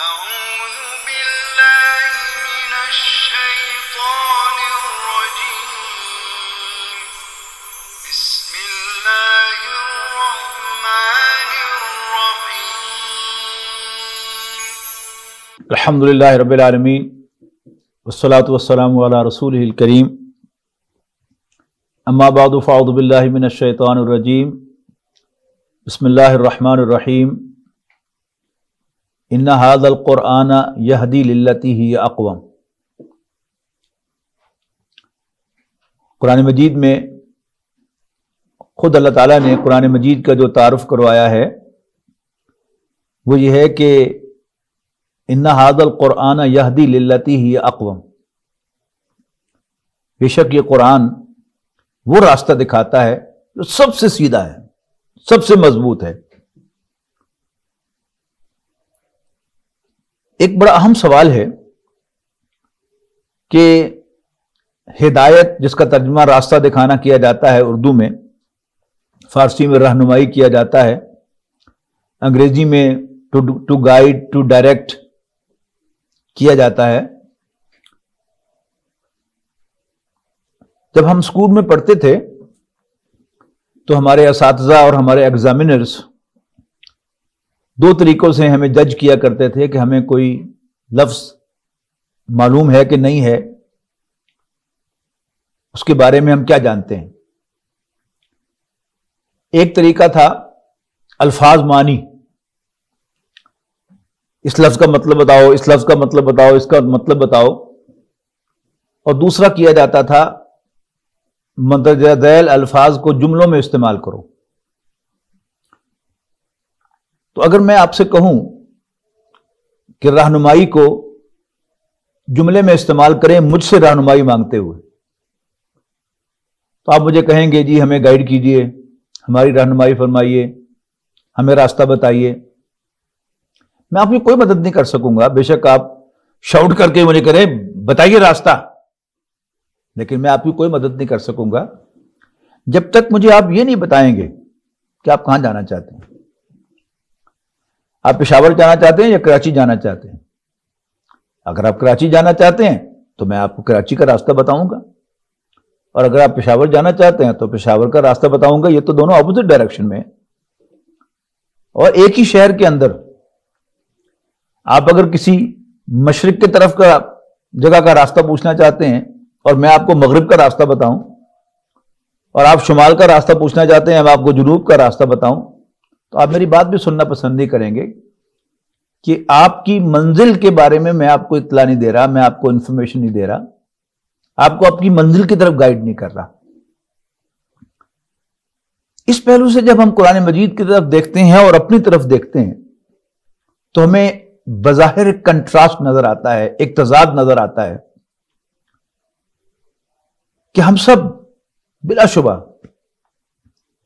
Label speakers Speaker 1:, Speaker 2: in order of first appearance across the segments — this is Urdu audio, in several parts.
Speaker 1: أعوذ بالله من الشيطان الرجيم. بسم الله الرحمن الرحيم.
Speaker 2: الحمد للہ رب العالمین والصلاة والسلام علی رسولہ الکریم. اما بعد فاعوذ باللہ من الشیطان الرجیم. بسم اللہ الرحمن الرحیم. ان ھذا القرآن یہدی للتی ہی اقوم. قرآن مجید میں خود اللہ تعالیٰ نے قرآن مجید کا جو تعارف کروایا ہے وہ یہ ہے کہ ان ھذا القرآن یہدی للتی ہی اقوم. بے شک یہ قرآن وہ راستہ دکھاتا ہے جو سب سے سیدھا ہے، سب سے مضبوط ہے. ایک بڑا اہم سوال ہے کہ ہدایت جس کا ترجمہ راستہ دکھانا کیا جاتا ہے اردو میں، فارسی میں رہنمائی کیا جاتا ہے، انگریزی میں ٹو گائیڈ ٹو ڈائریکٹ کیا جاتا ہے. جب ہم اسکول میں پڑھتے تھے تو ہمارے اساتذہ اور ہمارے ایگزامینرز دو طریقوں سے ہمیں جج کیا کرتے تھے کہ ہمیں کوئی لفظ معلوم ہے کہ نہیں ہے، اس کے بارے میں ہم کیا جانتے ہیں. ایک طریقہ تھا الفاظ معنی، اس لفظ کا مطلب بتاؤ، اس لفظ کا مطلب بتاؤ، اس کا مطلب بتاؤ. اور دوسرا کیا جاتا تھا مندرجہ ذیل الفاظ کو جملوں میں استعمال کرو. تو اگر میں آپ سے کہوں کہ رہنمائی کو جملے میں استعمال کریں مجھ سے رہنمائی مانگتے ہوئے، تو آپ مجھے کہیں گے جی ہمیں گائیڈ کیجئے، ہماری رہنمائی فرمائیے، ہمیں راستہ بتائیے. میں آپ کی کوئی مدد نہیں کر سکوں گا، بے شک آپ شاؤٹ کر کے مجھے کریں بتائیے راستہ، لیکن میں آپ کی کوئی مدد نہیں کر سکوں گا جب تک مجھے آپ یہ نہیں بتائیں گے کہ آپ کہاں جانا چاہتے ہیں. آپ پشاور جانا چاہتے ہیں یا کراچی جانا چاہتے ہیں؟ اگر آپ کراچی جانا چاہتے ہیں تو میں آپ کو کراچی کا راستہ بتاؤں گا، اور اگر آپ پشاور جانا چاہتے ہیں تو پشاور کا راستہ بتاؤں گا. یہ تو دونوں اپوزٹ ڈائریکشن میں ہیں. اور ایک ہی شہر کے اندر آپ اگر کسی مشرق کی طرف کا جگہ کا راستہ پوچھنا چاہتے ہیں اور میں آپ کو مغرب کا راستہ بتاؤں، اور آپ شمال کا راستہ پوچھنا چاہتے ہیں میں آپ کو جنوب کا راستہ بتاؤں، تو آپ میری بات بھی سننا پسند نہیں کریں گے کہ آپ کی منزل کے بارے میں آپ کو اطلاع نہیں دے رہا، میں آپ کو انفارمیشن نہیں دے رہا، آپ کو اپنی منزل کی طرف گائیڈ نہیں کر رہا. اس پہلو سے جب ہم قرآن مجید کی طرف دیکھتے ہیں اور اپنی طرف دیکھتے ہیں تو ہمیں بظاہر ایک کنٹراسٹ نظر آتا ہے، ایک تضاد نظر آتا ہے کہ ہم سب بلا شبہ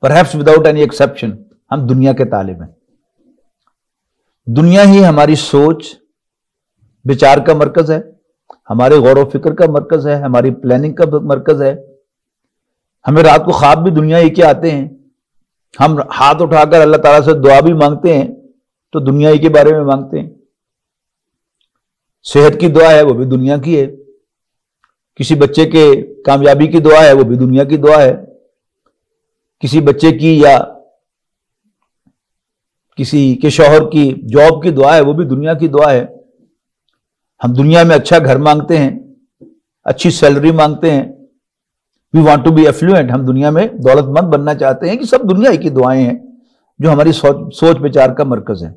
Speaker 2: perhaps without any exception ہم دنیا کے طالب ہیں. دنیا ہی ہماری سوچ بچار کا مرکز ہے، ہمارے غور و فکر کا مرکز ہے، ہماری پلاننگ کا مرکز ہے. ہمیں رات کو خواب بھی دنیا ہی کے آتے ہیں. ہم ہاتھ اٹھا کر اللہ تعالیٰ سے دعا بھی مانگتے ہیں تو دنیا ہی کے بارے میں مانگتے ہیں. صحت کی دعا ہے وہ بھی دنیا کی ہے، کسی بچے کے کامیابی کی دعا ہے وہ بھی دنیا کی دعا ہے، کسی بچے کی یا کسی کے شوہر کی جاب کی دعا ہے وہ بھی دنیا کی دعا ہے. ہم دنیا میں اچھا گھر مانگتے ہیں، اچھی سیلری مانگتے ہیں. We want to be affluent, ہم دنیا میں دولت مند بننا چاہتے ہیں. کہ سب دنیا ہی کی دعائیں ہیں جو ہماری سوچ بچار کا مرکز ہے.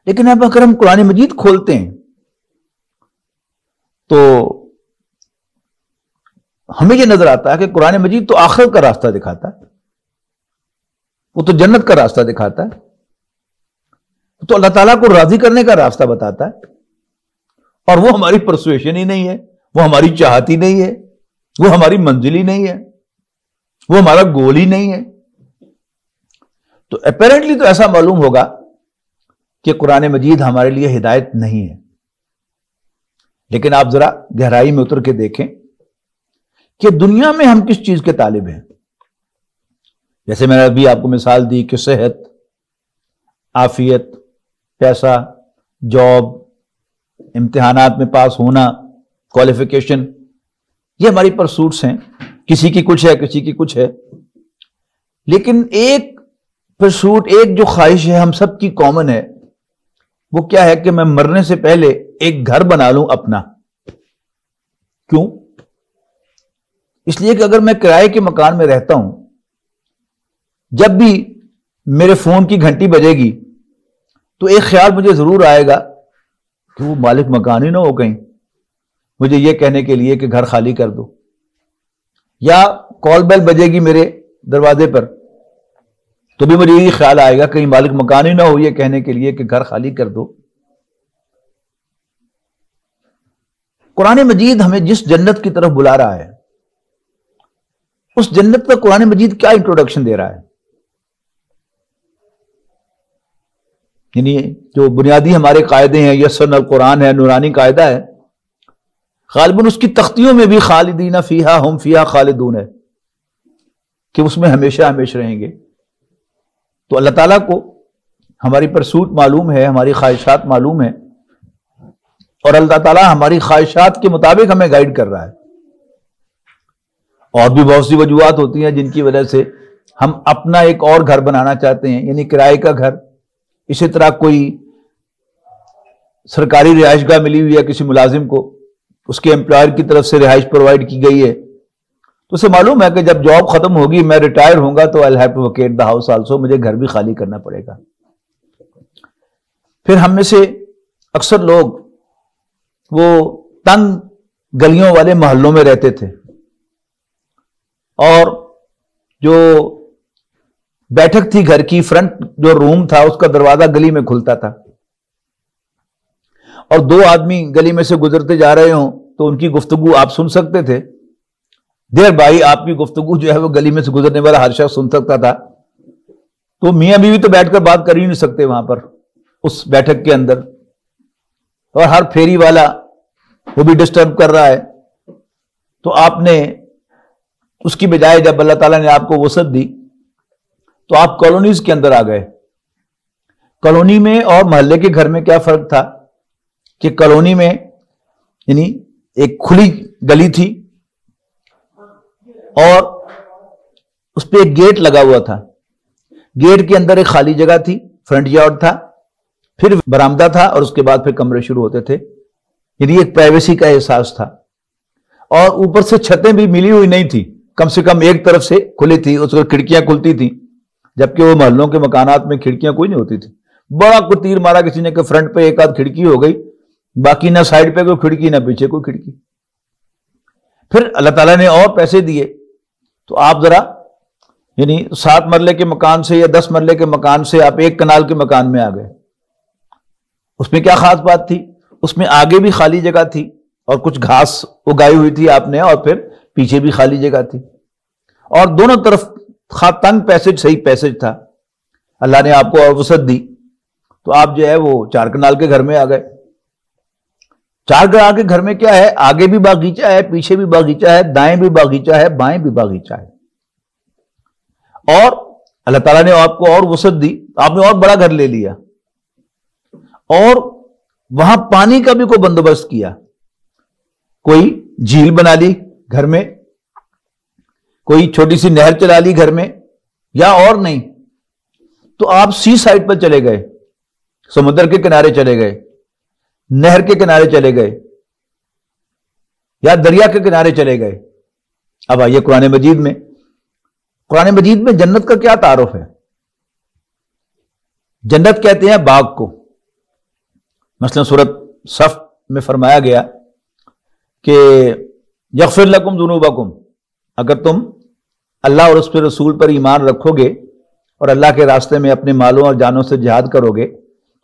Speaker 2: لیکن اب اگر ہم قرآن مجید کھولتے ہیں تو ہمیں یہ نظر آتا ہے کہ قرآن مجید تو آخرت کا راستہ دکھاتا ہے، وہ تو جنت کا راستہ دکھاتا ہے، تو اللہ تعالیٰ کو راضی کرنے کا راستہ بتاتا ہے. اور وہ ہماری پرسویشن ہی نہیں ہے، وہ ہماری چاہت ہی نہیں ہے، وہ ہماری منزل ہی نہیں ہے، وہ ہمارا گول ہی نہیں ہے. تو اپیرنٹلی تو ایسا معلوم ہوگا کہ قرآن مجید ہمارے لیے ہدایت نہیں ہے. لیکن آپ ذرا گہرائی میں اتر کے دیکھیں کہ دنیا میں ہم کس چیز کے طالب ہیں. جیسے میں نے ابھی آپ کو مثال دی کہ صحت، عافیت، پیسہ، جاب، امتحانات میں پاس ہونا، کوالیفیکیشن، یہ ہماری پرسوٹس ہیں. کسی کی کچھ ہے، کسی کی کچھ ہے. لیکن ایک پرسوٹ، ایک جو خواہش ہے ہم سب کی کامن ہے، وہ کیا ہے کہ میں مرنے سے پہلے ایک گھر بنا لوں اپنا. کیوں؟ اس لیے کہ اگر میں کرائے کے مکان میں رہتا ہوں، جب بھی میرے فون کی گھنٹی بجے گی تو ایک خیال مجھے ضرور آئے گا کہ وہ مالک مکان ہی نہ ہو کہیں مجھے یہ کہنے کے لیے کہ گھر خالی کر دو. یا کال بیل بجے گی میرے دروازے پر تو بھی مجھے یہ خیال آئے گا کہیں مالک مکان ہی نہ ہو یہ کہنے کے لیے کہ گھر خالی کر دو. قرآن مجید ہمیں جس جنت کی طرف بلا رہا ہے، اس جنت کا قرآن مجید کیا انٹروڈکشن دے رہا ہے؟ یعنی جو بنیادی ہمارے قاعدے ہیں، یسرنا القرآن ہے، نورانی قاعدہ ہے، غالباً اس کی تختیوں میں بھی خالدین فیہا ہم فیہا خالدون ہے کہ اس میں ہمیشہ ہمیشہ رہیں گے. تو اللہ تعالیٰ کو ہماری پرسوٹ معلوم ہے، ہماری خواہشات معلوم ہے، اور اللہ تعالیٰ ہماری خواہشات کے مطابق ہمیں گائیڈ کر رہا ہے. اور بھی بہت سی وجوہات ہوتی ہیں جن کی وجہ سے ہم اپنا ایک اور گھر بنانا چاہتے ہیں، یعنی کرائے کا گھر. اسی طرح کوئی سرکاری رہائش گاہ ملی ہوئی ہے کسی ملازم کو، اس کے امپلائر کی طرف سے رہائش پرووائڈ کی گئی ہے، تو اسے معلوم ہے کہ جب جاب ختم ہوگی، میں ریٹائر ہوں گا تو I'll have to vacate the house also، مجھے گھر بھی خالی کرنا پڑے گا. پھر ہم میں سے اکثر لوگ وہ تنگ گلیوں والے محلوں میں رہتے تھے، اور جو بیٹھک تھی گھر کی، فرنٹ جو روم تھا اس کا دروازہ گلی میں کھلتا تھا، اور دو آدمی گلی میں سے گزرتے جا رہے ہوں تو ان کی گفتگو آپ سن سکتے تھے. دیر بھائی آپ کی گفتگو جو ہے وہ گلی میں سے گزرنے والا ہر شخص سن سکتا تھا. تو میاں بیوی تو بیٹھ کر بات کر ہی نہیں سکتے وہاں پر اس بیٹھک کے اندر، اور ہر پھیری والا وہ بھی ڈسٹرب کر رہا ہے. تو آپ نے اس کی بجائے جب اللہ تعالیٰ نے آپ کو وسعت دی تو آپ کالونیز کے اندر آ گئے. کالونی میں اور محلے کے گھر میں کیا فرق تھا کہ کالونی میں یعنی ایک کھلی گلی تھی اور اس پہ ایک گیٹ لگا ہوا تھا، گیٹ کے اندر ایک خالی جگہ تھی، فرنٹ یارڈ تھا، پھر برآمدہ تھا، اور اس کے بعد پھر کمرے شروع ہوتے تھے. یعنی ایک پرائیویسی کا احساس تھا. اور اوپر سے چھتیں بھی ملی ہوئی نہیں تھی، کم سے کم ایک طرف سے کھلی تھی، اس کو کھڑکیاں کھلتی تھیں، جبکہ وہ محلوں کے مکانات میں کھڑکیاں کوئی نہیں ہوتی تھی. بڑا کوئی تیر مارا کسی نے کہ فرنٹ پہ ایک آدھ کھڑکی ہو گئی، باقی نہ سائڈ پہ کوئی کھڑکی نہ پیچھے کوئی کھڑکی. پھر اللہ تعالیٰ نے اور پیسے دیے تو آپ ذرا یعنی 7 مرلے کے مکان سے یا 10 مرلے کے مکان سے آپ 1 کنال کے مکان میں آ گئے. اس میں کیا خاص بات تھی؟ اس میں آگے بھی خالی جگہ تھی اور کچھ گھاس اگائی ہوئی تھی آپ نے، اور پھر پیچھے بھی خالی جگہ تھی، اور دونوں طرف تنگ پیسج صحیح پیسج تھا. اللہ نے آپ کو اور وسعت دی تو آپ جو ہے وہ 4 کنال کے گھر میں آ گئے. 4 کنال کے گھر میں کیا ہے؟ آگے بھی باغیچہ ہے، پیچھے بھی باغیچہ ہے، دائیں بھی باغیچہ ہے، بائیں بھی باغیچہ ہے. اور اللہ تعالیٰ نے آپ کو اور وسعت دی، آپ نے اور بڑا گھر لے لیا، اور وہاں پانی کا بھی کوئی بندوبست کیا. کوئی جھیل بنا لی گھر میں، کوئی چھوٹی سی نہر چلا لی گھر میں، یا اور نہیں تو آپ سی سائڈ پر چلے گئے، سمندر کے کنارے چلے گئے، نہر کے کنارے چلے گئے، یا دریا کے کنارے چلے گئے. اب آئیے قرآن مجید میں. قرآن مجید میں جنت کا کیا تعارف ہے؟ جنت کہتے ہیں باغ کو. مثلا سورۃ صف میں فرمایا گیا کہ یغفر لکم ذنوبکم، اگر تم اللہ اور اس کے رسول پر ایمان رکھو گے اور اللہ کے راستے میں اپنے مالوں اور جانوں سے جہاد کرو گے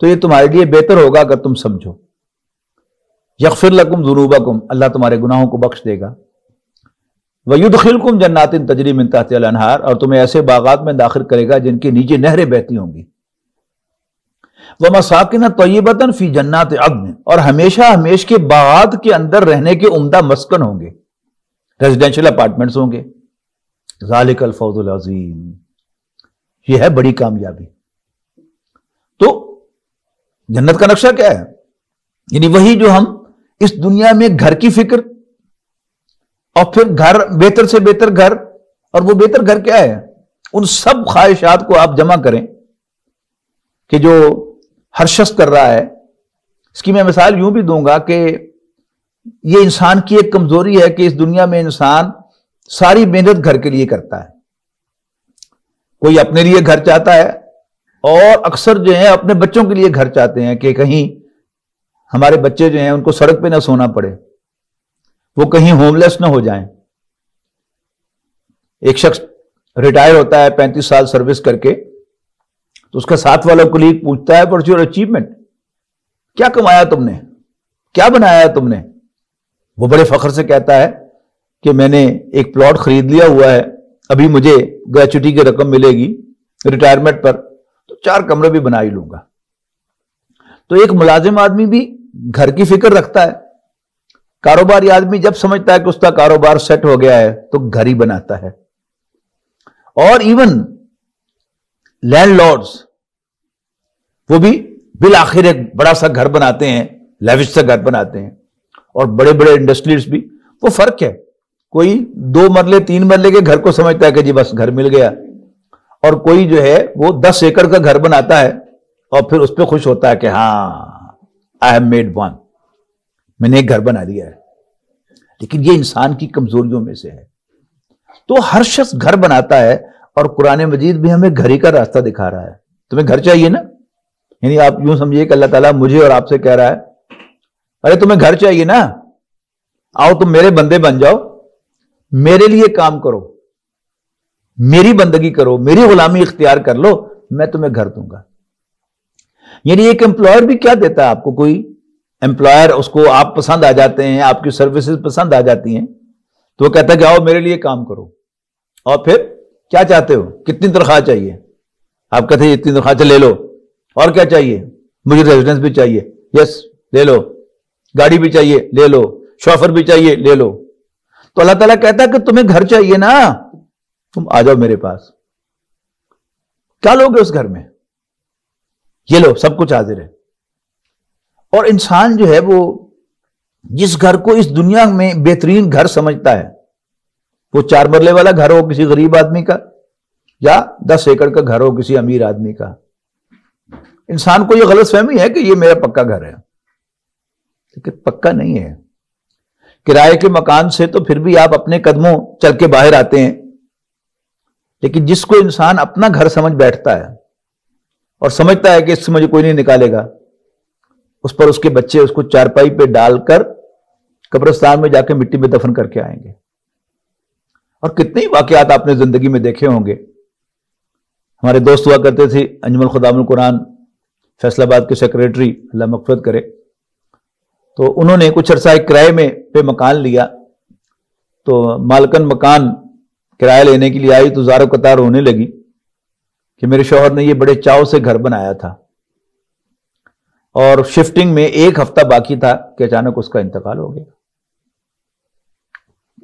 Speaker 2: تو یہ تمہارے لیے بہتر ہوگا اگر تم سمجھو. یغفر لکم ذنوبکم، اللہ تمہارے گناہوں کو بخش دے گا. وَيُدْخِلْكُمْ جَنَّاتٍ تَجْرِي مِن تَحْتِهَا الْأَنْهَارُ، اور تمہیں ایسے باغات میں داخل کرے گا جن کے نیچے نہریں بہتی ہوں گی. وَمَسَاكِنَ طَيِّبَةً فِي جَنَّاتِ عَدْنٍ، اور ہمیشہ ہمیش کے باغات کے اندر رہنے کے عمدہ مسکن ہوں گے، ریزیڈینشل اپارٹمنٹس ہوں گے. ذَلِكَ الْفَوْزُ الْعَظِيمُ، یہ ہے بڑی کامیابی. تو جنت کا نقشہ کیا ہے؟ یعنی وہی جو ہم اس دنیا میں گھر کی فکر، اور پھر گھر، بہتر سے بہتر گھر، اور وہ بہتر گھر کیا ہے؟ ان سب خواہشات کو آپ جمع کریں کہ جو ہر شخص کر رہا ہے. اس کی میں مثال یوں بھی دوں گا کہ یہ انسان کی ایک کمزوری ہے کہ اس دنیا میں انسان ساری محنت گھر کے لیے کرتا ہے. کوئی اپنے لیے گھر چاہتا ہے، اور اکثر جو ہیں اپنے بچوں کے لیے گھر چاہتے ہیں کہ کہیں ہمارے بچے جو ہیں ان کو سڑک پہ نہ سونا پڑے، وہ کہیں ہوم لیس نہ ہو جائیں. ایک شخص ریٹائر ہوتا ہے 35 سال سروس کر کے، تو اس کا ساتھ والا کلیگ پوچھتا ہے واٹس یور اچیومنٹ، کیا کمایا تم نے، کیا بنایا تم نے؟ وہ بڑے فخر سے کہتا ہے کہ میں نے ایک پلاٹ خرید لیا ہوا ہے، ابھی مجھے گریچوٹی کی رقم ملے گی ریٹائرمنٹ پر، تو 4 کمرے بھی بنا ہی لوں گا. تو ایک ملازم آدمی بھی گھر کی فکر رکھتا ہے. کاروباری آدمی جب سمجھتا ہے کہ اس کا کاروبار سیٹ ہو گیا ہے تو گھر ہی بناتا ہے. اور ایون لینڈ لارڈز وہ بھی بالآخر ایک بڑا سا گھر بناتے ہیں، لیوش سا گھر بناتے ہیں. اور بڑے بڑے انڈسٹریز بھی وہ فرق ہے. کوئی 2 مرلے 3 مرلے کے گھر کو سمجھتا ہے کہ جی بس گھر مل گیا، اور کوئی جو ہے وہ 10 ایکڑ کا گھر بناتا ہے اور پھر اس پہ خوش ہوتا ہے کہ ہاں آئی ہیو میڈ ون، میں نے ایک گھر بنا لیا ہے. لیکن یہ انسان کی کمزوریوں میں سے ہے. تو ہر شخص گھر بناتا ہے، اور قرآن مجید بھی ہمیں گھر ہی کا راستہ دکھا رہا ہے. تمہیں گھر چاہیے نا، یعنی آپ یوں سمجھیے کہ اللہ تعالیٰ مجھے اور آپ سے کہہ رہا ہے ارے تمہیں گھر چاہیے نا، آؤ تم میرے بندے بن جاؤ، میرے لیے کام کرو، میری بندگی کرو، میری غلامی اختیار کر لو، میں تمہیں گھر دوں گا. یعنی ایک امپلائر بھی کیا دیتا ہے آپ کو؟ کوئی امپلائر، اس کو آپ پسند آ جاتے ہیں، آپ کی سروسز پسند آ جاتی ہیں، تو وہ کہتا ہے کہ آؤ میرے لیے کام کرو. اور پھر کیا چاہتے ہو؟ کتنی تنخواہ چاہیے؟ آپ کہتے ہیں اتنی تنخواہ لے لو. اور کیا چاہیے؟ مجھے ریزیڈنس بھی چاہیے، یس لے لو. گاڑی بھی چاہیے، لے لو. شوفر بھی چاہیے، لے لو. تو اللہ تعالیٰ کہتا ہے کہ تمہیں گھر چاہیے نا، تم آ جاؤ میرے پاس. کیا لوگے اس گھر میں؟ یہ لو، سب کچھ حاضر ہے. اور انسان جو ہے وہ جس گھر کو اس دنیا میں بہترین گھر سمجھتا ہے، وہ 4 مرلے والا گھر ہو کسی غریب آدمی کا، یا 10 ایکڑ کا گھر ہو کسی امیر آدمی کا، انسان کو یہ غلط فہمی ہے کہ یہ میرا پکا گھر ہے. لیکن پکا نہیں ہے. کرائے کے مکان سے تو پھر بھی آپ اپنے قدموں چل کے باہر آتے ہیں. لیکن جس کو انسان اپنا گھر سمجھ بیٹھتا ہے اور سمجھتا ہے کہ اس سے مجھے کوئی نہیں نکالے گا، اس پر اس کے بچے اس کو چارپائی پہ ڈال کر قبرستان میں جا کے مٹی میں دفن کر کے آئیں گے. اور کتنے ہی واقعات آپ نے زندگی میں دیکھے ہوں گے. ہمارے دوست ہوا کرتے تھے انجمن خدام القرآن فیصل آباد کے سیکریٹری، اللہ مغفرت کرے. تو انہوں نے کچھ عرصہ ایک کرائے میں پہ مکان لیا. تو مالکن مکان کرایہ لینے کے لیے آئی تو زارو قطار ہونے لگی کہ میرے شوہر نے یہ بڑے چاؤ سے گھر بنایا تھا، اور شفٹنگ میں 1 ہفتہ باقی تھا کہ اچانک اس کا انتقال ہو گیا.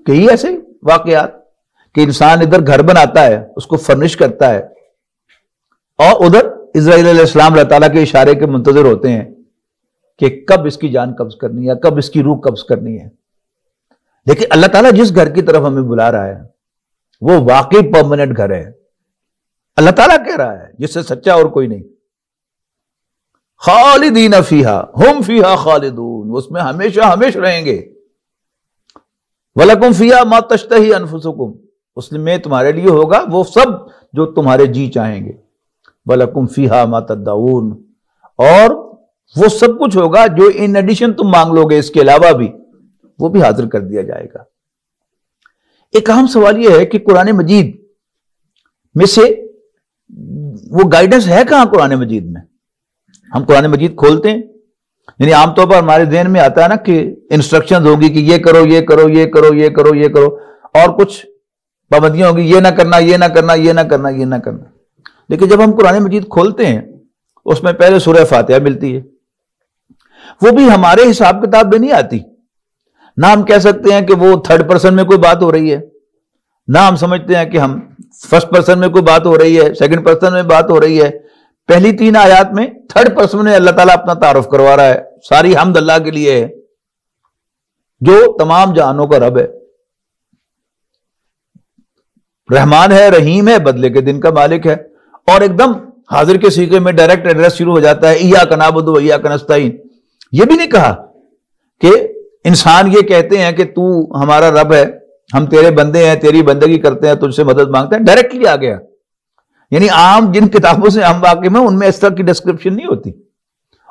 Speaker 2: کئی ایسے واقعات کہ انسان ادھر گھر بناتا ہے، اس کو فرنش کرتا ہے، اور ادھر اسرائیل علیہ السلام اللہ تعالیٰ کے اشارے کے منتظر ہوتے ہیں کہ کب اس کی جان قبض کرنی ہے، کب اس کی روح قبض کرنی ہے. لیکن اللہ تعالیٰ جس گھر کی طرف ہمیں بلا رہا ہے وہ واقعی پرماننٹ گھر ہے. اللہ تعالیٰ کہہ رہا ہے جس سے سچا اور کوئی نہیں، خالدین فیہا ہم فیہا خالدون، اس میں ہمیشہ ہمیشہ رہیں گے. وَلَكُمْ فِيهَا مَا تَشْتَهِي أَنفُسُكُمْ، اس میں تمہارے لیے ہوگا وہ سب جو تمہارے جی چاہیں گے. وَلَكُمْ فِيهَا مَا تَدَّعُونَ، اور وہ سب کچھ ہوگا جو ان ایڈیشن تم مانگ لو گے، اس کے علاوہ بھی وہ بھی حاضر کر دیا جائے گا. ایک اہم سوال یہ ہے کہ قرآن مجید میں سے وہ گائیڈنس ہے کہاں قرآن مجید میں؟ ہم قرآن مجید کھولتے ہیں، یعنی عام طور پر ہمارے ذہن میں آتا ہے نا کہ انسٹرکشنز ہوگی کہ یہ کرو یہ کرو یہ کرو یہ کرو یہ کرو، اور کچھ پابندیاں ہوگی یہ نہ کرنا یہ نہ کرنا یہ نہ کرنا یہ نہ کرنا. لیکن جب ہم قرآن مجید کھولتے ہیں اس میں پہلے سورہ فاتحہ ملتی ہے. وہ بھی ہمارے حساب کتاب میں نہیں آتی. نہ ہم کہہ سکتے ہیں کہ وہ 3rd پرسن میں کوئی بات ہو رہی ہے، نہ ہم سمجھتے ہیں کہ ہم 1st پرسن میں کوئی بات ہو رہی ہے، 2nd پرسن میں بات ہو رہی ہے. پہلی 3 آیات میں تھرڈ پرسن میں اللہ تعالیٰ اپنا تعارف کروا رہا ہے. ساری حمد اللہ کے لیے ہے جو تمام جہانوں کا رب ہے، رحمان ہے، رحیم ہے، بدلے کے دن کا مالک ہے. اور ایک دم حاضر کے صیغے میں ڈائریکٹ ایڈریس شروع ہو جاتا ہے، ایاک نعبد و ایاک نستعین. یہ بھی نہیں کہا کہ انسان یہ کہتے ہیں کہ تو ہمارا رب ہے، ہم تیرے بندے ہیں، تیری بندگی کرتے ہیں، تجھ سے مدد مانگتے ہیں. ڈائریکٹلی آ گیا. یعنی عام جن کتابوں سے ہم واقف ہیں ان میں اس طرح کی ڈسکرپشن نہیں ہوتی.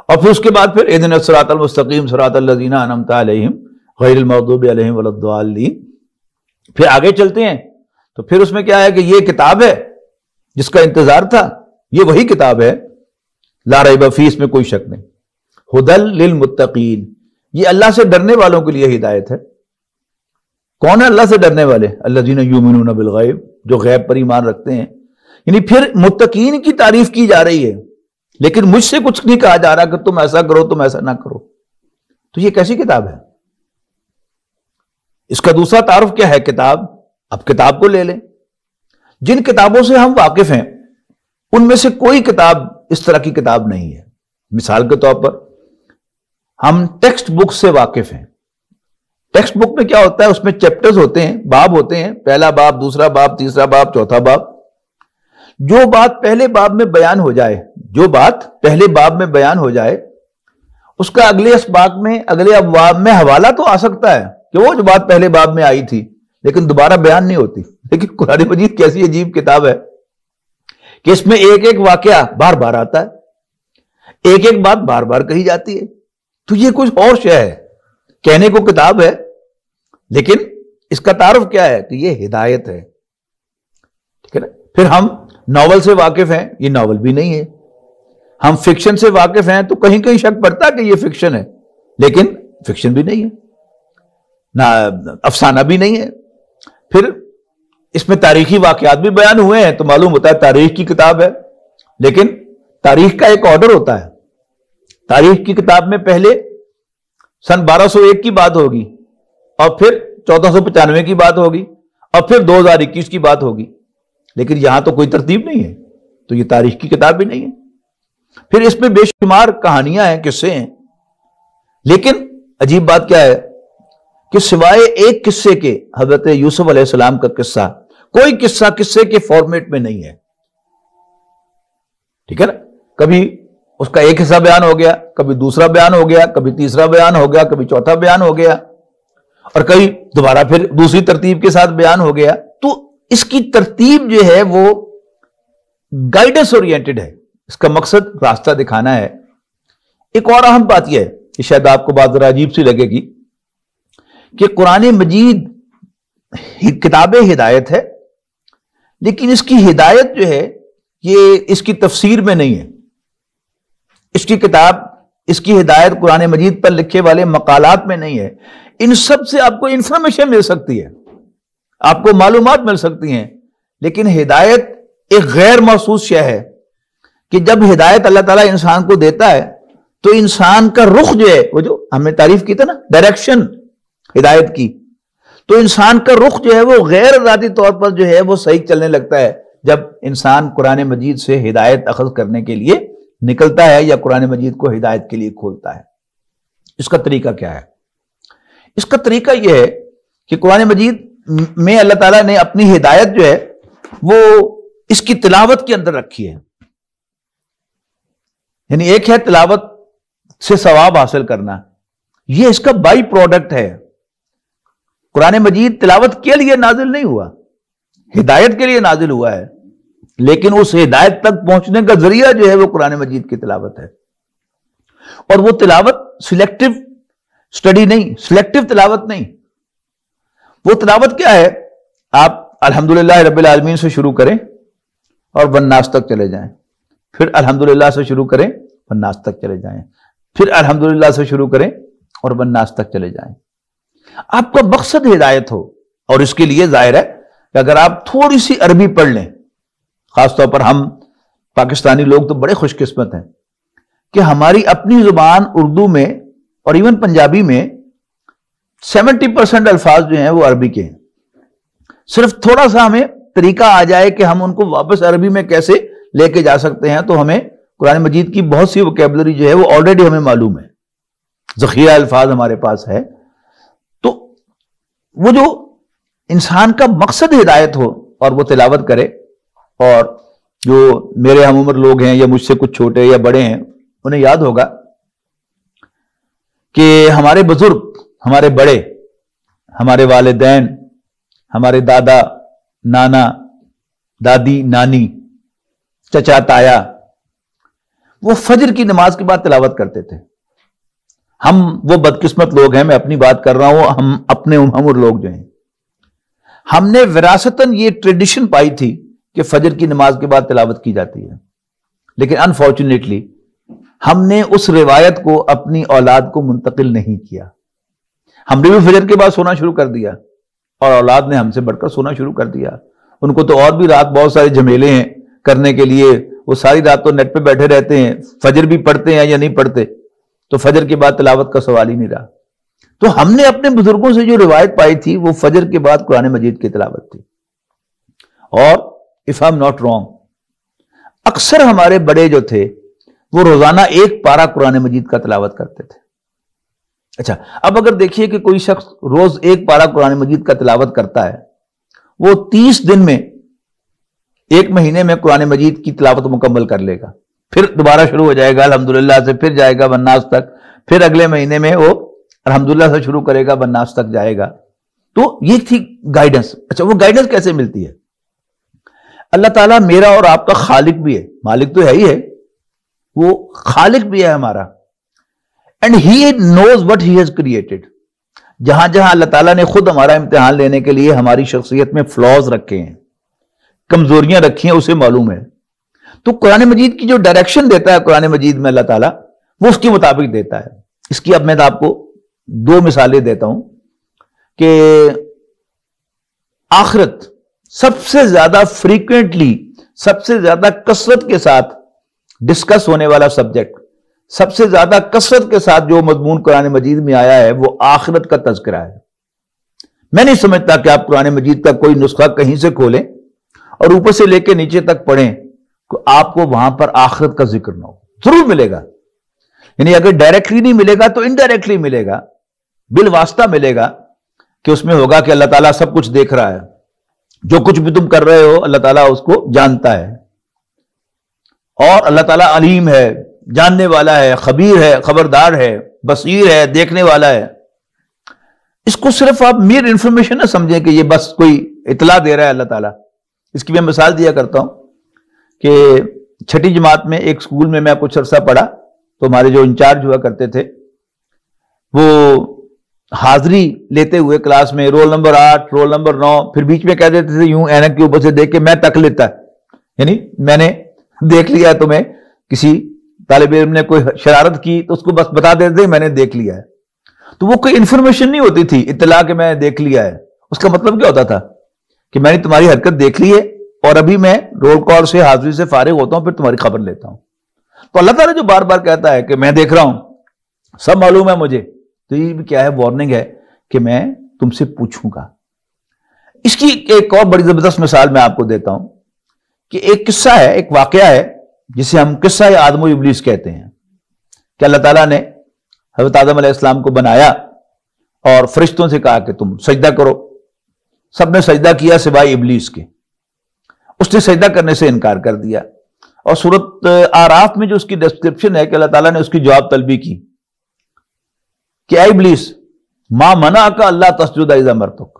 Speaker 2: اور پھر اس کے بعد پھر اہدنا الصراط المستقیم صراط الذین انعمت علیہم غیر المغضوب علیہم ولا الضالین. پھر آگے چلتے ہیں تو پھر اس میں کیا ہے کہ یہ کتاب ہے جس کا انتظار تھا، یہ وہی کتاب ہے، لا ریب فیہ، اس میں کوئی شک نہیں. ھدی للمتقین، یہ اللہ سے ڈرنے والوں کے لیے ہدایت ہے. کون ہے اللہ سے ڈرنے والے؟ الذین یؤمنون بالغیب، جو غیب پر ایمان رکھتے ہیں. یعنی پھر متقین کی تعریف کی جا رہی ہے، لیکن مجھ سے کچھ نہیں کہا جا رہا کہ تم ایسا کرو تم ایسا نہ کرو. تو یہ کیسی کتاب ہے؟ اس کا دوسرا تعارف کیا ہے؟ کتاب. اب کتاب کو لے لیں. جن کتابوں سے ہم واقف ہیں ان میں سے کوئی کتاب اس طرح کی کتاب نہیں ہے. مثال کے طور پر ہم ٹیکسٹ بک سے واقف ہیں. ٹیکسٹ بک میں کیا ہوتا ہے؟ اس میں چیپٹرز ہوتے ہیں، باب ہوتے ہیں، پہلا باب، دوسرا باب، تیسرا باب، چوتھا باب. جو بات پہلے باب میں بیان ہو جائے، جو بات پہلے باب میں بیان ہو جائے، اس کا اگلے اسباق میں، اگلے ابواب میں حوالہ تو آ سکتا ہے کہ وہ جو بات پہلے باب میں آئی تھی، لیکن دوبارہ بیان نہیں ہوتی. لیکن قرآن مجید کیسی عجیب کتاب ہے کہ اس میں ایک ایک واقعہ بار بار آتا ہے، ایک ایک بات بار بار کہی جاتی ہے. تو یہ کچھ اور شے ہے. کہنے کو کتاب ہے لیکن اس کا تعارف کیا ہے کہ یہ ہدایت ہے. ٹھیک ہے نا. پھر ہم ناول سے واقف ہیں، یہ ناول بھی نہیں ہے. ہم فکشن سے واقف ہیں تو کہیں کہیں شک پڑتا ہے کہ یہ فکشن ہے، لیکن فکشن بھی نہیں ہے، نہ افسانہ بھی نہیں ہے. پھر اس میں تاریخی واقعات بھی بیان ہوئے ہیں تو معلوم ہوتا ہے تاریخ کی کتاب ہے، لیکن تاریخ کا ایک آرڈر ہوتا ہے. تاریخ کی کتاب میں پہلے سن 1201 کی بات ہوگی، اور پھر 1495 کی بات ہوگی، اور پھر 2021 کی بات ہوگی. لیکن یہاں تو کوئی ترتیب نہیں ہے، تو یہ تاریخ کی کتاب بھی نہیں ہے. پھر اس میں بے شمار کہانیاں ہیں، قصے ہیں. لیکن عجیب بات کیا ہے کہ سوائے ایک قصے کے، حضرت یوسف علیہ السلام کا قصہ، کوئی قصہ قصے کے فارمیٹ میں نہیں ہے. ٹھیک ہے نا. کبھی اس کا ایک حصہ بیان ہو گیا، کبھی دوسرا بیان ہو گیا، کبھی تیسرا بیان ہو گیا، کبھی چوتھا بیان ہو گیا، اور کبھی دوبارہ پھر دوسری ترتیب کے ساتھ بیان ہو گیا. تو اس کی ترتیب جو ہے وہ گائیڈنس اورینٹڈ ہے. اس کا مقصد راستہ دکھانا ہے. ایک اور اہم بات یہ ہے کہ شاید آپ کو بات ذرا عجیب سی لگے گی کہ قرآن مجید کتاب ہدایت ہے، لیکن اس کی ہدایت جو ہے یہ اس کی تفسیر میں نہیں ہے. اس کی کتاب، اس کی ہدایت قرآن مجید پر لکھے والے مقالات میں نہیں ہے. ان سب سے آپ کو انفارمیشن مل سکتی ہے، آپ کو معلومات مل سکتی ہیں، لیکن ہدایت ایک غیر محسوس شے ہے کہ جب ہدایت اللہ تعالیٰ انسان کو دیتا ہے تو انسان کا رخ جو ہے، وہ جو ہم نے تعریف کی تھا نا، ڈائریکشن ہدایت کی، تو انسان کا رخ جو ہے وہ غیر ذاتی طور پر جو ہے وہ صحیح چلنے لگتا ہے جب انسان قرآن مجید سے ہدایت اخذ کرنے کے لیے نکلتا ہے یا قرآن مجید کو ہدایت کے لیے کھولتا ہے. اس کا طریقہ کیا ہے؟ اس کا طریقہ یہ ہے کہ قرآن مجید میں اللہ تعالیٰ نے اپنی ہدایت جو ہے وہ اس کی تلاوت کے اندر رکھی ہے. یعنی ایک ہے تلاوت سے ثواب حاصل کرنا، یہ اس کا بائی پروڈکٹ ہے. قرآن مجید تلاوت کے لیے نازل نہیں ہوا، ہدایت کے لیے نازل ہوا ہے، لیکن اس ہدایت تک پہنچنے کا ذریعہ جو ہے وہ قرآن مجید کی تلاوت ہے. اور وہ تلاوت سلیکٹو سٹڈی نہیں، سلیکٹو تلاوت نہیں. وہ تلاوت کیا ہے؟ آپ الحمدللہ رب العالمین سے شروع کریں اور والناس تک چلے جائیں، پھر الحمدللہ سے شروع کریں والناس تک چلے جائیں، پھر الحمدللہ سے شروع کریں اور والناس تک چلے جائیں. آپ کا مقصد ہدایت ہو. اور اس کے لیے ظاہر ہے کہ اگر آپ تھوڑی سی عربی پڑھ لیں، خاص طور پر ہم پاکستانی لوگ تو بڑے خوش قسمت ہیں کہ ہماری اپنی زبان اردو میں اور ایون پنجابی میں 70% الفاظ جو ہیں وہ عربی کے ہیں. صرف تھوڑا سا ہمیں طریقہ آ جائے کہ ہم ان کو واپس عربی میں کیسے لے کے جا سکتے ہیں تو ہمیں قرآن مجید کی بہت سی وکیبلری جو ہے وہ آلریڈی ہمیں معلوم ہے، ذخیرہ الفاظ ہمارے پاس ہے. تو وہ جو انسان کا مقصد ہدایت ہو اور وہ تلاوت کرے، اور جو میرے ہم عمر لوگ ہیں یا مجھ سے کچھ چھوٹے یا بڑے ہیں انہیں یاد ہوگا کہ ہمارے بزرگ، ہمارے بڑے، ہمارے والدین، ہمارے دادا، نانا، دادی، نانی، چچا، تایا، وہ فجر کی نماز کے بعد تلاوت کرتے تھے. ہم وہ بدقسمت لوگ ہیں، میں اپنی بات کر رہا ہوں، ہم اپنے عمر لوگ جو ہیں، ہم نے وراثتاً یہ ٹریڈیشن پائی تھی کہ فجر کی نماز کے بعد تلاوت کی جاتی ہے، لیکن انفارچونیٹلی ہم نے اس روایت کو اپنی اولاد کو منتقل نہیں کیا. ہم نے بھی فجر کے بعد سونا شروع کر دیا اور اولاد نے ہم سے بڑھ کر سونا شروع کر دیا. ان کو تو اور بھی رات بہت سارے جھمیلے ہیں کرنے کے لیے، وہ ساری رات تو نیٹ پہ بیٹھے رہتے ہیں، فجر بھی پڑھتے ہیں یا نہیں پڑھتے، تو فجر کے بعد تلاوت کا سوال ہی نہیں رہا. تو ہم نے اپنے بزرگوں سے جو روایت پائی تھی وہ فجر کے بعد قرآن مجید کی تلاوت تھی. اور if I'm not wrong، اکثر ہمارے بڑے جو تھے وہ روزانہ ایک پارہ قرآن مجید کا تلاوت کرتے تھے. اچھا، اب اگر دیکھیے کہ کوئی شخص روز ایک پارہ قرآن مجید کا تلاوت کرتا ہے، وہ 30 دن میں، ایک مہینے میں قرآن مجید کی تلاوت مکمل کر لے گا. پھر دوبارہ شروع ہو جائے گا الحمدللہ سے، پھر جائے گا والناس تک، پھر اگلے مہینے میں وہ الحمدللہ سے شروع کرے گا، والناس تک جائے گا. تو یہ تھی گائیڈنس. اچھا، وہ گائیڈنس کیسے ملتی ہے؟ اللہ تعالیٰ میرا اور آپ کا خالق بھی ہے، مالک تو ہے ہی ہے، وہ خالق بھی ہے ہمارا. And he knows what he has created. جہاں جہاں اللہ تعالیٰ نے خود ہمارا امتحان لینے کے لیے ہماری شخصیت میں فلاز رکھے ہیں، کمزوریاں رکھی ہیں، اسے معلوم ہے. تو قرآن مجید کی جو ڈائریکشن دیتا ہے قرآن مجید میں اللہ تعالیٰ، وہ اس کے مطابق دیتا ہے. اس کی اب میں آپ کو 2 مثالیں دیتا ہوں کہ آخرت سب سے زیادہ فریکوینٹلی، سب سے زیادہ کثرت کے ساتھ ڈسکس ہونے والا سبجیکٹ، سب سے زیادہ کثرت کے ساتھ جو مضمون قرآن مجید میں آیا ہے وہ آخرت کا تذکرہ ہے. میں نہیں سمجھتا کہ آپ قرآن مجید کا کوئی نسخہ کہیں سے کھولیں اور اوپر سے لے کے نیچے تک پڑھیں کہ آپ کو وہاں پر آخرت کا ذکر نہ ہو. ضرور ملے گا، یعنی اگر ڈائریکٹلی نہیں ملے گا تو انڈائریکٹلی ملے گا، بالواسطہ ملے گا، کہ اس میں ہوگا کہ اللہ تعالیٰ سب کچھ دیکھ رہا ہے، جو کچھ بھی تم کر رہے ہو اللہ تعالیٰ اس کو جانتا ہے، اور اللہ تعالیٰ علیم ہے، جاننے والا ہے، خبیر ہے، خبردار ہے، بصیر ہے، دیکھنے والا ہے. اس کو صرف آپ میر انفارمیشن نہ سمجھیں کہ یہ بس کوئی اطلاع دے رہا ہے اللہ تعالیٰ. اس کی میں مثال دیا کرتا ہوں کہ 6ٹھی جماعت میں ایک سکول میں کچھ عرصہ پڑھا، تو ہمارے جو انچارج ہوا کرتے تھے وہ حاضری لیتے ہوئے کلاس میں رول نمبر 8، رول نمبر 9، پھر بیچ میں کہہ دیتے تھے یوں اینک کے اوپر سے دیکھ کے میں تک لیتا ہے، یعنی میں نے دیکھ لیا ہے. تمہیں کسی طالب علم نے کوئی شرارت کی تو اس کو بس بتا دیتے میں نے دیکھ لیا ہے. تو وہ کوئی انفارمیشن نہیں ہوتی تھی، اطلاع کہ میں نے دیکھ لیا ہے. اس کا مطلب کیا ہوتا تھا کہ میں نے تمہاری حرکت دیکھ لی ہے اور ابھی میں رول کال سے، حاضری سے فارغ ہوتا ہوں، پھر تمہاری خبر لیتا ہوں. تو اللہ تعالیٰ جو بار بار کہتا ہے کہ میں دیکھ رہا ہوں، سب معلوم ہے مجھے، تو یہ بھی کیا ہے؟ وارننگ ہے کہ میں تم سے پوچھوں گا. اس کی ایک اور بڑی زبردست مثال میں آپ کو دیتا ہوں کہ ایک قصہ ہے، ایک واقعہ ہے جسے ہم قصہ آدم و ابلیس کہتے ہیں. کہ اللہ تعالیٰ نے حضرت آدم علیہ السلام کو بنایا اور فرشتوں سے کہا کہ تم سجدہ کرو. سب نے سجدہ کیا سوائے ابلیس کے. اس نے سجدہ کرنے سے انکار کر دیا، اور سورۃ آراف میں جو اس کی ڈسکرپشن ہے کہ اللہ تعالیٰ نے اس کی جواب طلبی کی کہ اے ابلیس ما منعک اللہ تسجد اذا امرتک،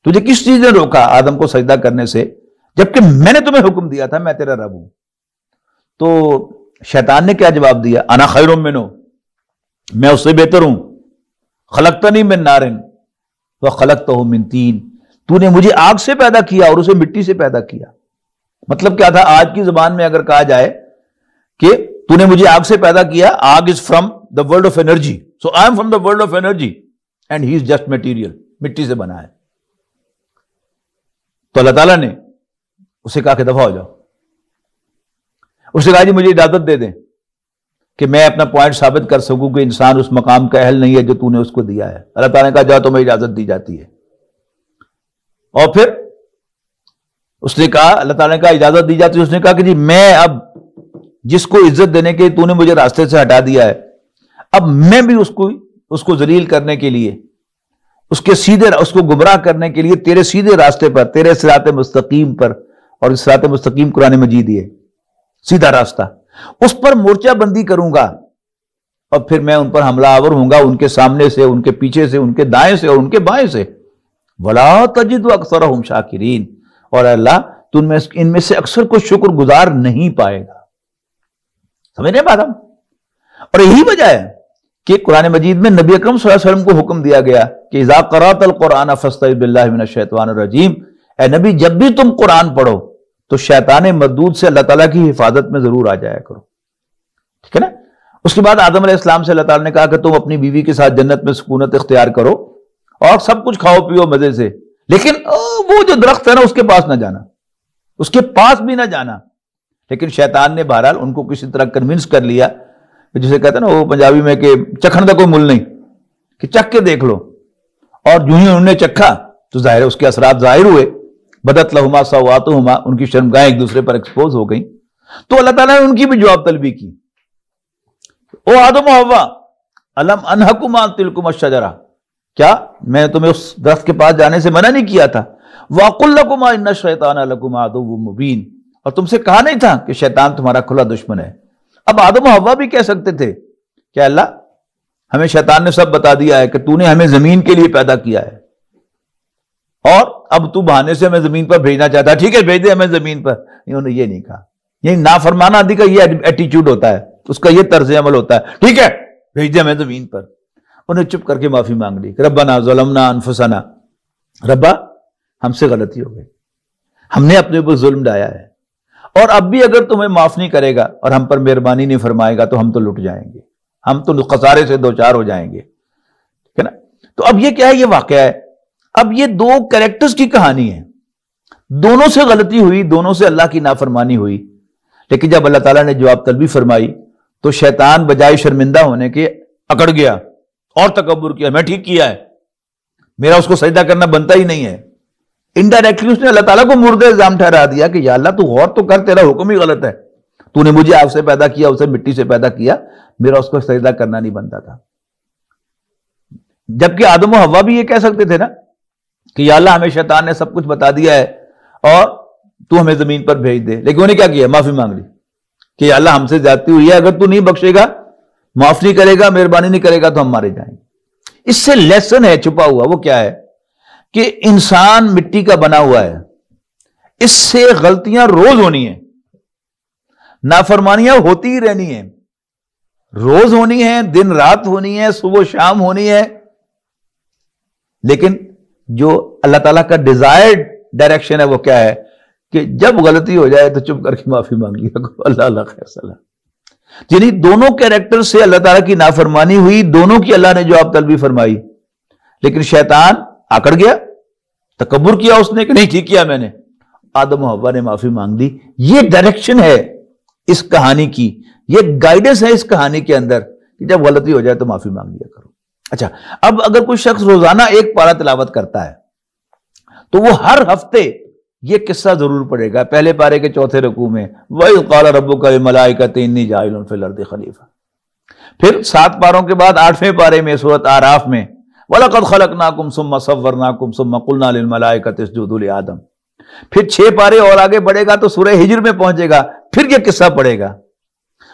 Speaker 2: تجھے کس چیز نے روکا آدم کو سجدہ کرنے سے جبکہ میں نے تمہیں حکم دیا تھا، میں تیرا رب ہوں. تو شیطان نے کیا جواب دیا؟ انا خیر منہ، میں اس سے بہتر ہوں. خلقتنی من نار وخلقتہ من طین، تو نے مجھے آگ سے پیدا کیا اور اسے مٹی سے پیدا کیا. مطلب کیا تھا؟ آج کی زبان میں اگر کہا جائے کہ تو نے مجھے آگ سے پیدا کیا، آگ is from the world of energy, so I am from the world of energy and he is just material, مٹی سے بنا ہے. تو اللہ تعالیٰ نے اسے کہا کہ دفع ہو جاؤ. اسے کہا جی مجھے اجازت دے دیں کہ میں اپنا پوائنٹ ثابت کر سکوں کہ انسان اس مقام کا اہل نہیں ہے جو تو نے اس کو دیا ہے. اللہ تعالیٰ نے کہا جاؤ تمہیں اجازت دی جاتی ہے. اور پھر اس نے کہا، اللہ تعالیٰ نے کہا اجازت دی جاتی ہے، اس نے کہا کہ جی میں اب جس کو عزت دینے کے تو نے مجھے راستے سے ہٹا دیا ہے، اب میں بھی اس کو ذلیل کرنے کے لیے، اس کو گمراہ کرنے کے لیے تیرے سیدھے راستے پر، تیرے صراط مستقیم پر، اور اس صراط مستقیم قرآن مجید ہے، سیدھا راستہ، اس پر مورچہ بندی کروں گا، اور پھر میں ان پر حملہ آور ہوں گا، ان کے سامنے سے، ان کے پیچھے سے، ان کے دائیں سے اور ان کے بائیں سے۔ وَلَا تَجِدُ أَكْثَرَهُمْ شَاكِرِينَ، اور اللہ تو ان میں سے اکثر کو شکر گزار نہیں پائے گا۔ سمجھ رہے بات ہم؟ اور یہی وجہ ہے کہ قرآن مجید میں نبی اکرم صلی اللہ علیہ وسلم کو حکم دیا گیا کہ اذا قرأت القرآن فاستعذ باللہ من الشیطان الرجیم، اے نبی جب بھی تم قرآن پڑھو تو شیطان مردود سے اللہ تعالیٰ کی حفاظت میں ضرور آ جایا کرو، ٹھیک ہے نا؟ اس کے بعد آدم علیہ السلام سے اللہ تعالیٰ نے کہا کہ تم اپنی بیوی کے ساتھ جنت میں سکونت اختیار کرو اور سب کچھ کھاؤ پیو مزے سے، لیکن وہ جو درخت ہے نا اس کے پاس نہ جانا، اس کے پاس بھی نہ جانا۔ لیکن شیطان نے بہرحال ان کو کسی طرح کنونس کر لیا، جسے کہتے ہیں نا وہ پنجابی میں کہ چکھن کا کوئی مل نہیں، کہ چکھ کے دیکھ لو، اور جو ہی انہوں نے چکھا تو ظاہر ہے اس کے اثرات ظاہر ہوئے، بدت لہما سواتہما، ان کی شرمگاہیں ایک دوسرے پر ایکسپوز ہو گئیں، تو اللہ تعالیٰ نے ان کی بھی جواب طلبی کی، او آدم و حوا الم انہکما عن تلکما الشجرہ، کیا میں تمہیں اس درخت کے پاس جانے سے منع نہیں کیا تھا؟ وَأَقُلْ لَكُمَا إِنَّ الشَّيْطَانَ لَكُمْ عَدُوٌّ مُبِينٌ، اور تم سے کہا نہیں تھا کہ شیطان تمہارا کھلا دشمن ہے۔ اب آدم و حوا بھی کہہ سکتے تھے کہ اللہ ہمیں شیطان نے سب بتا دیا ہے کہ تو نے ہمیں زمین کے لیے پیدا کیا ہے، اور اب تو بہانے سے ہمیں زمین پر بھیجنا چاہتا ہے، ٹھیک ہے بھیج دے ہمیں زمین پر۔ انہوں نے یہ نہیں کہا، یہ نافرمان آدمی کا یہ ایٹیچیوڈ ہوتا ہے، اس کا یہ طرز عمل ہوتا ہے، ٹھیک ہے بھیج دے ہمیں زمین پر۔ انہیں چپ کر کے معافی مانگ لی کہ ربنا ظلمنا انفسنا، ربا ہم سے غلطی ہو گئی، ہم نے اپنے اوپر ظلم ڈایا ہے، اور اب بھی اگر تمہیں معاف نہیں کرے گا اور ہم پر مہربانی نہیں فرمائے گا تو ہم تو لٹ جائیں گے، ہم تو خسارے سے دوچار ہو جائیں گے، ٹھیک ہے نا؟ تو اب یہ کیا ہے؟ یہ واقعہ ہے۔ اب یہ دو کریکٹرز کی کہانی ہے، دونوں سے غلطی ہوئی، دونوں سے اللہ کی نافرمانی ہوئی، لیکن جب اللہ تعالیٰ نے جواب طلبی فرمائی تو شیطان بجائے شرمندہ ہونے کے اکڑ گیا اور تکبر کیا، میں ٹھیک کیا ہے، میرا اس کو سجدہ کرنا بنتا ہی نہیں ہے۔ انڈائریکٹلی اس نے اللہ تعالیٰ کو مورد الزام ٹھہرا دیا کہ یا اللہ تو غور تو کر، تیرا حکم ہی غلط ہے، تو نے مجھے آگ سے پیدا کیا، اسے مٹی سے پیدا کیا، میرا اس کو سجدہ کرنا نہیں بنتا تھا۔ جبکہ آدم و حوا بھی یہ کہہ سکتے تھے نا کہ یا اللہ ہمیں شیطان نے سب کچھ بتا دیا ہے اور تو ہمیں زمین پر بھیج دے، لیکن انہوں نے کیا کیا؟ معافی مانگ لی کہ یا اللہ ہم سے زیادتی ہوئی ہے، اگر تو نہیں بخشے گا، معاف نہیں کرے گا، مہربانی نہیں کرے گا تو ہم مارے جائیں گے۔ اس سے لیسن ہے چھپا ہوا، وہ کیا ہے کہ انسان مٹی کا بنا ہوا ہے، اس سے غلطیاں روز ہونی ہیں، نافرمانیاں ہوتی ہی رہنی ہیں، روز ہونی ہیں، دن رات ہونی ہے، صبح و شام ہونی ہے، لیکن جو اللہ تعالیٰ کا ڈیزائرڈ ڈائریکشن ہے وہ کیا ہے کہ جب غلطی ہو جائے تو چپ کر کے معافی مانگ لیا کرو، اللہ اللہ خیر سلام۔ یعنی دونوں کیریکٹر سے اللہ تعالیٰ کی نافرمانی ہوئی، دونوں کی اللہ نے جواب طلبی فرمائی، لیکن شیطان آکڑ گیا، تکبر کیا اس نے کہ نہیں ٹھیک کیا میں نے، آدم و حوا نے معافی مانگ دی۔ یہ ڈائریکشن ہے اس کہانی کی، یہ گائیڈنس ہے اس کہانی کے اندر کہ جب غلطی ہو جائے تو معافی مانگ لیا کرو۔ اچھا، اب اگر کوئی شخص روزانہ ایک پارہ تلاوت کرتا ہے تو وہ ہر ہفتے یہ قصہ ضرور پڑھے گا، پہلے پارے کے چوتھے رکوع میں وَإِذْ قَالَ رَبُّكَ لِلْمَلَائِكَةِ إِنِّي جَاعِلٌ فِي الْأَرْضِ خَلِيفَةً، پھر 7 پاروں کے بعد 8ویں پارے میں سورۃ اعراف میں وَلَقَدْ خَلَقْنَاكُمْ ثُمَّ صَوَّرْنَاكُمْ ثُمَّ قُلْنَا لِلْمَلَائِكَةِ اسْجُدُوا لِآدَمَ، پھر 6 پارے اور آگے بڑھے گا تو سورہ ہجر میں پہنچے گا، پھر یہ قصہ پڑھے گا،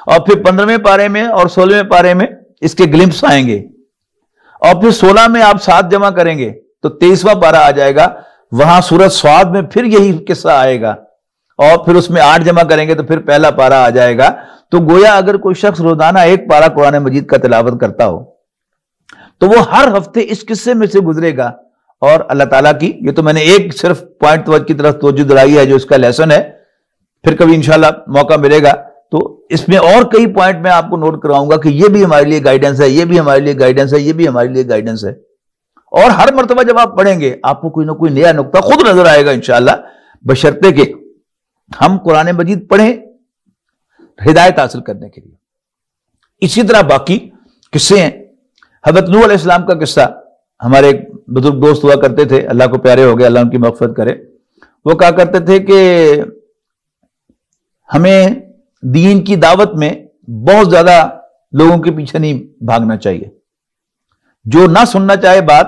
Speaker 2: اور پھر 15ویں پارے میں اور 16ویں پارے میں اس کے گلمپس آئیں گے، اور پھر 16 میں آپ 7 جمع کریں گے تو 23واں پارہ آ جائے گا، وہاں سورۃ صاد میں پھر یہی قصہ آئے گا، اور پھر اس میں 8 جمع کریں گے تو پھر پہلا پارہ آ جائے گا۔ تو گویا اگر کوئی شخص روزانہ ایک پارہ قرآن مجید کا تلاوت کرتا ہو تو وہ ہر ہفتے اس قصے میں سے گزرے گا، اور اللہ تعالیٰ کی، یہ تو میں نے ایک صرف پوائنٹ کی طرف توجہ دلائی ہے جو اس کا لیسن ہے، پھر کبھی انشاءاللہ موقع ملے گا تو اس میں اور کئی پوائنٹ میں آپ کو نوٹ کراؤں گا کہ یہ بھی ہمارے لیے گائیڈنس ہے، یہ بھی ہمارے لیے گائیڈنس ہے، یہ بھی ہمارے لیے گائیڈنس ہے، اور ہر مرتبہ جب آپ پڑھیں گے آپ کو کوئی نہ کوئی نیا نقطہ خود نظر آئے گا انشاءاللہ، بشرطے کہ ہم قرآن مجید پڑھیں ہدایت حاصل کرنے کے لیے۔ اسی طرح باقی قصے ہیں، حضرت نوح علیہ السلام کا قصہ، ہمارے ایک بزرگ دوست ہوا کرتے تھے، اللہ کو پیارے ہو گئے، اللہ ان کی مغفرت کرے، وہ کہا کرتے تھے کہ ہمیں دین کی دعوت میں بہت زیادہ لوگوں کے پیچھے نہیں بھاگنا چاہیے. جو نہ سننا چاہے بات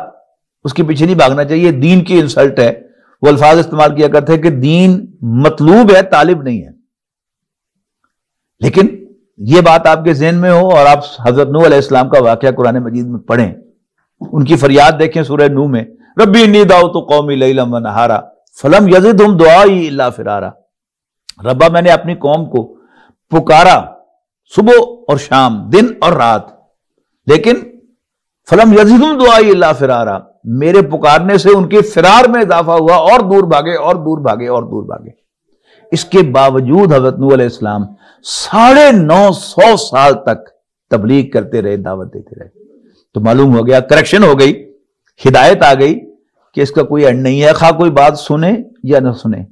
Speaker 2: اس کے پیچھے نہیں بھاگنا چاہیے. دین کی انسلٹ ہے. وہ الفاظ استعمال کیا کرتے ہیں کہ دین مطلوب ہے، طالب نہیں ہے. لیکن یہ بات آپ کے ذہن میں ہو اور آپ حضرت نوح علیہ السلام کا واقعہ قرآن مجید میں پڑھیں، ان کی فریاد دیکھیں سورہ نوح میں، ربی انی دعوت قومی لیلا و نہارا فلم یزدہم دعائی الا فرارا. ربا میں نے اپنی قوم کو پکارا صبح اور شام، دن اور رات، لیکن فلم یزدہم دعائی الا فرارا، میرے پکارنے سے ان کے فرار میں اضافہ ہوا، اور دور بھاگے اور دور بھاگے اور دور بھاگے. اس کے باوجود حضرت نوح علیہ السلام 950 سال تک تبلیغ کرتے رہے، دعوت دیتے رہے. تو معلوم ہو گیا، کریکشن ہو گئی، ہدایت آ گئی کہ اس کا کوئی اینڈ نہیں ہے. خواہ کوئی بات سنے یا نہ سنے،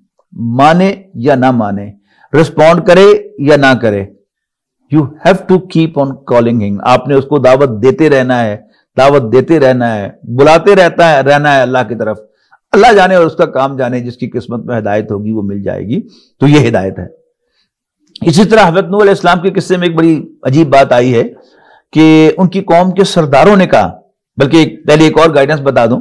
Speaker 2: مانے یا نہ مانے، رسپونڈ کرے یا نہ کرے، you have to keep on calling ہم. آپ نے اس کو دعوت دیتے رہنا ہے، دعوت دیتے رہنا ہے، بلاتے رہنا ہے اللہ کی طرف. اللہ جانے اور اس کا کام جانے، جس کی قسمت میں ہدایت ہوگی وہ مل جائے گی. تو یہ ہدایت ہے. اسی طرح حضرت نوح علیہ السلام کے قصے میں ایک بڑی عجیب بات آئی ہے کہ ان کی قوم کے سرداروں نے کہا، بلکہ پہلے ایک اور گائیڈنس بتا دوں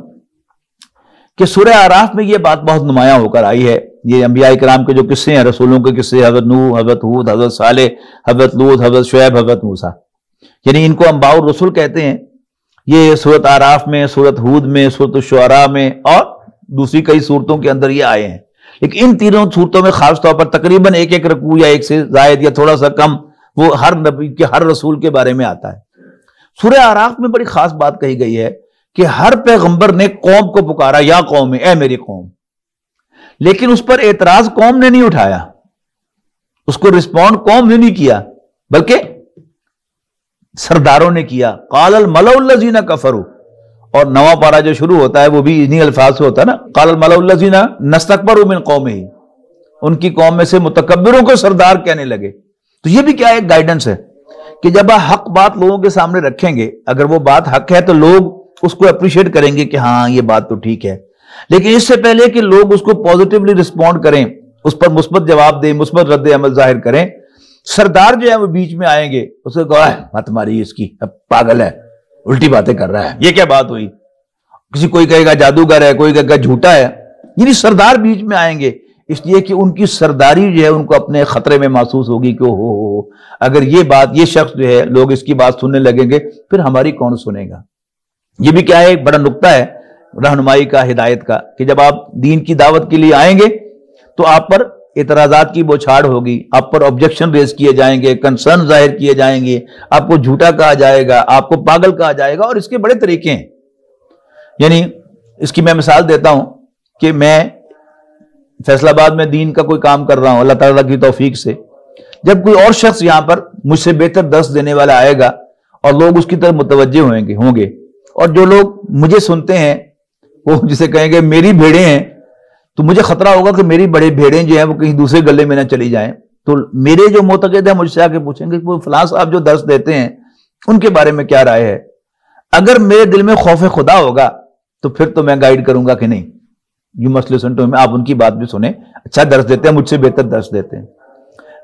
Speaker 2: کہ سورہ اعراف میں یہ بات بہت نمایاں ہو کر آئی ہے. یہ انبیاء کرام کے جو قصے ہیں، رسولوں کے قصے، حضرت نوح، حضرت ہود، حضرت صالح، حضرت لوط، حضرت شعیب، حضرت موسیٰ، یعنی ان کو انبیاء الرسل کہتے ہیں. یہ سورۃ اعراف میں، سورۃ ہود میں، سورۃ الشعراء میں اور دوسری کئی صورتوں کے اندر یہ آئے ہیں. لیکن ان تینوں صورتوں میں خاص طور پر تقریباً ایک رکوع یا ایک سے زائد یا تھوڑا سا کم وہ ہر نبی کے، ہر رسول کے بارے میں آتا ہے. سورہ اعراف میں بڑی خاص بات کہی گئی ہے کہ ہر پیغمبر نے قوم کو پکارا، یا قوم، اے میری قوم. لیکن اس پر اعتراض قوم نے نہیں اٹھایا، اس کو رسپونڈ قوم نے نہیں کیا، بلکہ سرداروں نے کیا. قال الملأ الذین کفروا، اور نواں پارہ جو شروع ہوتا ہے وہ بھی انہی الفاظ سے ہوتا ہے نا، قال الملأ الذین نستکبروا من قومہ، ان کی قوم میں سے متکبروں کو سردار کہنے لگے. تو یہ بھی کیا ایک گائیڈنس ہے کہ جب آپ حق بات لوگوں کے سامنے رکھیں گے، اگر وہ بات حق ہے تو لوگ اس کو اپریشیٹ کریں گے کہ ہاں یہ بات تو ٹھیک ہے. لیکن اس سے پہلے کہ لوگ اس کو پازیٹیولی رسپونڈ کریں، اس پر مثبت جواب دیں، مثبت رد عمل ظاہر کریں، سردار جو ہے وہ بیچ میں آئیں گے، اسے کہا مت ماری اس کی، اب پاگل ہے، الٹی باتیں کر رہا ہے، یہ کیا بات ہوئی. کسی کوئی کہے گا جادوگر ہے، کوئی کہے گا جھوٹا ہے. یعنی سردار بیچ میں آئیں گے، اس لیے کہ ان کی سرداری جو ہے ان کو اپنے خطرے میں محسوس ہوگی کہ ہو اگر یہ بات، یہ شخص جو ہے، لوگ اس کی بات سننے لگیں گے، پھر ہماری کون سنے گا. یہ بھی کیا ہے ایک بڑا نقطہ ہے رہنمائی کا، ہدایت کا، کہ جب آپ دین کی دعوت کے لیے آئیں گے تو آپ پر اعتراضات کی بوچھاڑ ہوگی، آپ پر آبجیکشن ریز کیے جائیں گے، کنسرن ظاہر کیے جائیں گے، آپ کو جھوٹا کہا جائے گا، آپ کو پاگل کہا جائے گا، اور اس کے بڑے طریقے ہیں. یعنی اس کی میں مثال دیتا ہوں کہ میں فیصل آباد میں دین کا کوئی کام کر رہا ہوں اللہ تعالیٰ کی توفیق سے. جب کوئی اور شخص یہاں پر مجھ سے بہتر درس دینے والا آئے گا اور لوگ اس کی طرف متوجہ ہوں گے، اور جو لوگ مجھے سنتے ہیں وہ جسے کہیں گے میری بھیڑیں ہیں، تو مجھے خطرہ ہوگا کہ میری بڑے بھیڑیں جو ہیں وہ کہیں دوسرے گلے میں نہ چلی جائیں. تو میرے جو معتقد ہیں مجھ سے آ کے پوچھیں گے کہ وہ فلاں صاحب جو درس دیتے ہیں ان کے بارے میں کیا رائے ہے. اگر میرے دل میں خوف خدا ہوگا تو پھر تو میں گائیڈ کروں گا کہ نہیں، یو مسٹ لسن ٹو ہم، آپ ان کی بات بھی سنیں، اچھا درس دیتے ہیں، مجھ سے بہتر درس دیتے ہیں.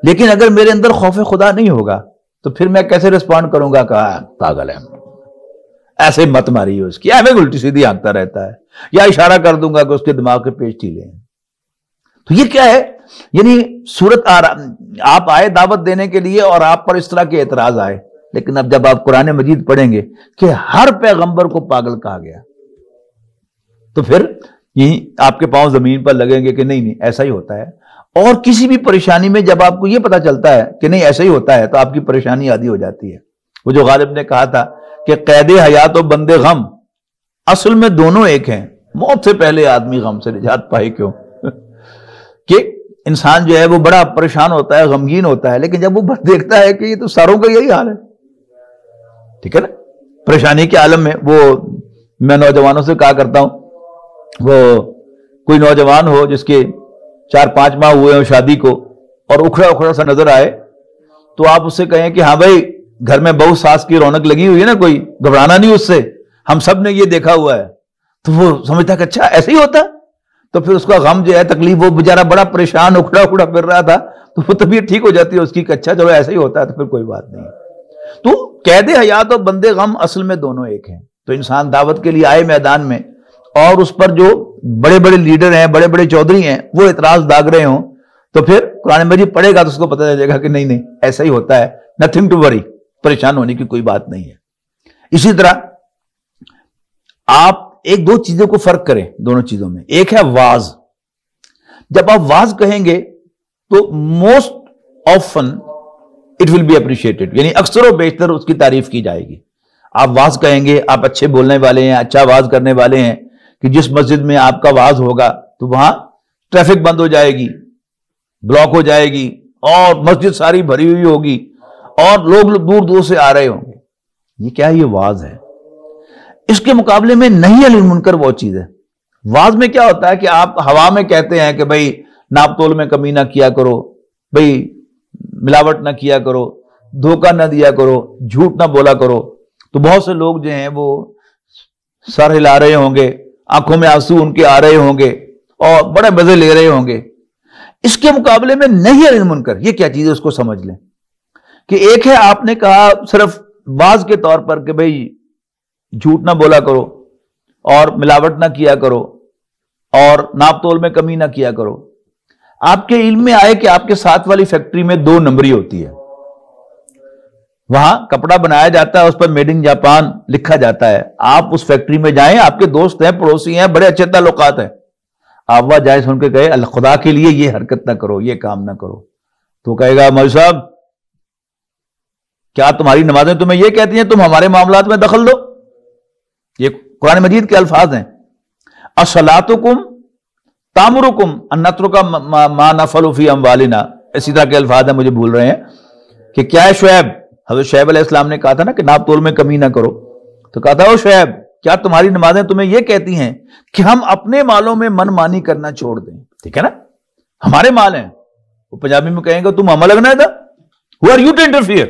Speaker 2: لیکن اگر میرے اندر خوف خدا نہیں ہوگا تو پھر میں کیسے رسپونڈ کروں گا کہ پاگل ہے، ایسے مت ماری اس کی، ہمیں الٹی سیدھی آنکتا رہتا ہے، یا اشارہ کر دوں گا کہ اس کے دماغ کے پیچ ٹھیلے ہیں. تو یہ کیا ہے، یعنی صورت آپ آئے دعوت دینے کے لیے اور آپ پر اس طرح کے اعتراض آئے. لیکن اب جب آپ قرآن مجید پڑھیں گے کہ ہر پیغمبر کو پاگل کہا گیا، تو پھر یہی آپ کے پاؤں زمین پر لگیں گے کہ نہیں ایسا ہی ہوتا ہے. اور کسی بھی پریشانی میں جب آپ کو یہ پتا چلتا ہے کہ نہیں ایسا ہی ہوتا ہے تو آپ کی پریشانی عادی ہو جاتی ہے. وہ جو غالب نے کہا تھا کہ قید حیات و بند غم اصل میں دونوں ایک ہیں، موت سے پہلے آدمی غم سے نجات پائے کیوں کہ انسان جو ہے وہ بڑا پریشان ہوتا ہے، غمگین ہوتا ہے، لیکن جب وہ دیکھتا ہے کہ یہ تو ساروں کا یہی حال ہے، ٹھیک ہے نا. پریشانی کے عالم میں وہ میں نوجوانوں سے کہا کرتا ہوں، وہ کوئی نوجوان ہو جس کے 4-5 ماہ ہوئے ہوں شادی کو اور اکھڑا اکھڑا سا نظر آئے تو آپ اس سے کہیں کہ ہاں بھائی گھر میں بہو ساس کی رونق لگی ہوئی ہے نا، کوئی گھبرانا نہیں اس سے، ہم سب نے یہ دیکھا ہوا ہے. تو وہ سمجھتا کہ اچھا ایسے ہی ہوتا ہے. تو پھر اس کا غم جو ہے تکلیف، وہ بیچارہ بڑا پریشان اکھڑا اکھڑا پھر رہا تھا، تو وہ طبیعت ٹھیک ہو جاتی ہے اس کی کہ اچھا چلو ایسا ہی ہوتا ہے تو پھر کوئی بات نہیں۔ تو قید حیات اور بندے غم اصل میں دونوں ایک ہیں۔ تو انسان دعوت کے لیے آئے میدان میں اور اس پر جو بڑے بڑے لیڈر ہیں، بڑے بڑے چودھری ہیں، وہ اعتراض داغ رہے ہوں، تو پھر قرآن مجید پڑھے گا تو اس کو پتہ چلے گا کہ نہیں نہیں ایسا ہی ہوتا ہے، نتھنگ ٹو وری، پریشان ہونے کی کوئی بات نہیں ہے۔ اسی طرح آپ ایک دو چیزوں کو فرق کریں دونوں چیزوں میں۔ ایک ہے واز، جب آپ واز کہیں گے تو most often it will be appreciated, یعنی اکثر و بیشتر اس کی تعریف کی جائے گی۔ آپ واز کہیں گے، آپ اچھے بولنے والے ہیں، اچھا واز کرنے والے ہیں، کہ جس مسجد میں آپ کا واز ہوگا تو وہاں ٹریفک بند ہو جائے گی، بلاک ہو جائے گی، اور مسجد ساری بھری ہوئی ہوگی، اور لوگ دور دور سے آ رہے ہوں گے۔ یہ کیا ہے؟ یہ واز ہے۔ اس کے مقابلے میں نہی عن المنکر وہ چیز ہے۔ واز میں کیا ہوتا ہے کہ آپ ہوا میں کہتے ہیں کہ بھئی ناپ تول میں کمی نہ کیا کرو، بھئی ملاوٹ نہ کیا کرو، دھوکہ نہ دیا کرو، جھوٹ نہ بولا کرو، تو بہت سے لوگ جو ہیں وہ سر ہلا رہے ہوں گے، آنکھوں میں آنسو ان کے آ رہے ہوں گے، اور بڑے مزے لے رہے ہوں گے۔ اس کے مقابلے میں نہی عن المنکر یہ کیا چیز ہے؟ اس کو سمجھ لیں کہ ایک ہے آپ نے کہا صرف واز کے طور پر کہ بھئی جھوٹ نہ بولا کرو، اور ملاوٹ نہ کیا کرو، اور ناپ تول میں کمی نہ کیا کرو۔ آپ کے علم میں آئے کہ آپ کے ساتھ والی فیکٹری میں 2 نمبری ہوتی ہے، وہاں کپڑا بنایا جاتا ہے، اس پر میڈ ان جاپان لکھا جاتا ہے۔ آپ اس فیکٹری میں جائیں، آپ کے دوست ہیں، پڑوسی ہیں، بڑے اچھے تعلقات ہیں، آپ وہاں جائیں سن کے کہے اللہ خدا کے لیے یہ حرکت نہ کرو، یہ کام نہ کرو، تو کہے گا مولوی صاحب کیا تمہاری نمازیں تمہیں یہ کہتی ہیں تم ہمارے معاملات میں دخل دو؟ یہ قرآن مجید کے الفاظ ہیں۔ الصلاۃکم تامرکم ان نترک ما نفعل فی اموالنا، اسی طرح کے الفاظ ہیں، مجھے بھول رہے ہیں، کہ کیا ہے شعیب، حضرت شعیب علیہ السلام نے کہا تھا نا کہ ناپ تول میں کمی نہ کرو، تو کہا تھا او شعیب کیا تمہاری نمازیں تمہیں یہ کہتی ہیں کہ ہم اپنے مالوں میں من مانی کرنا چھوڑ دیں؟ ٹھیک ہے نا، ہمارے مال ہیں، وہ پنجابی میں کہیں گے تم ہم لگنا ہے تھا، who are you to interfere؟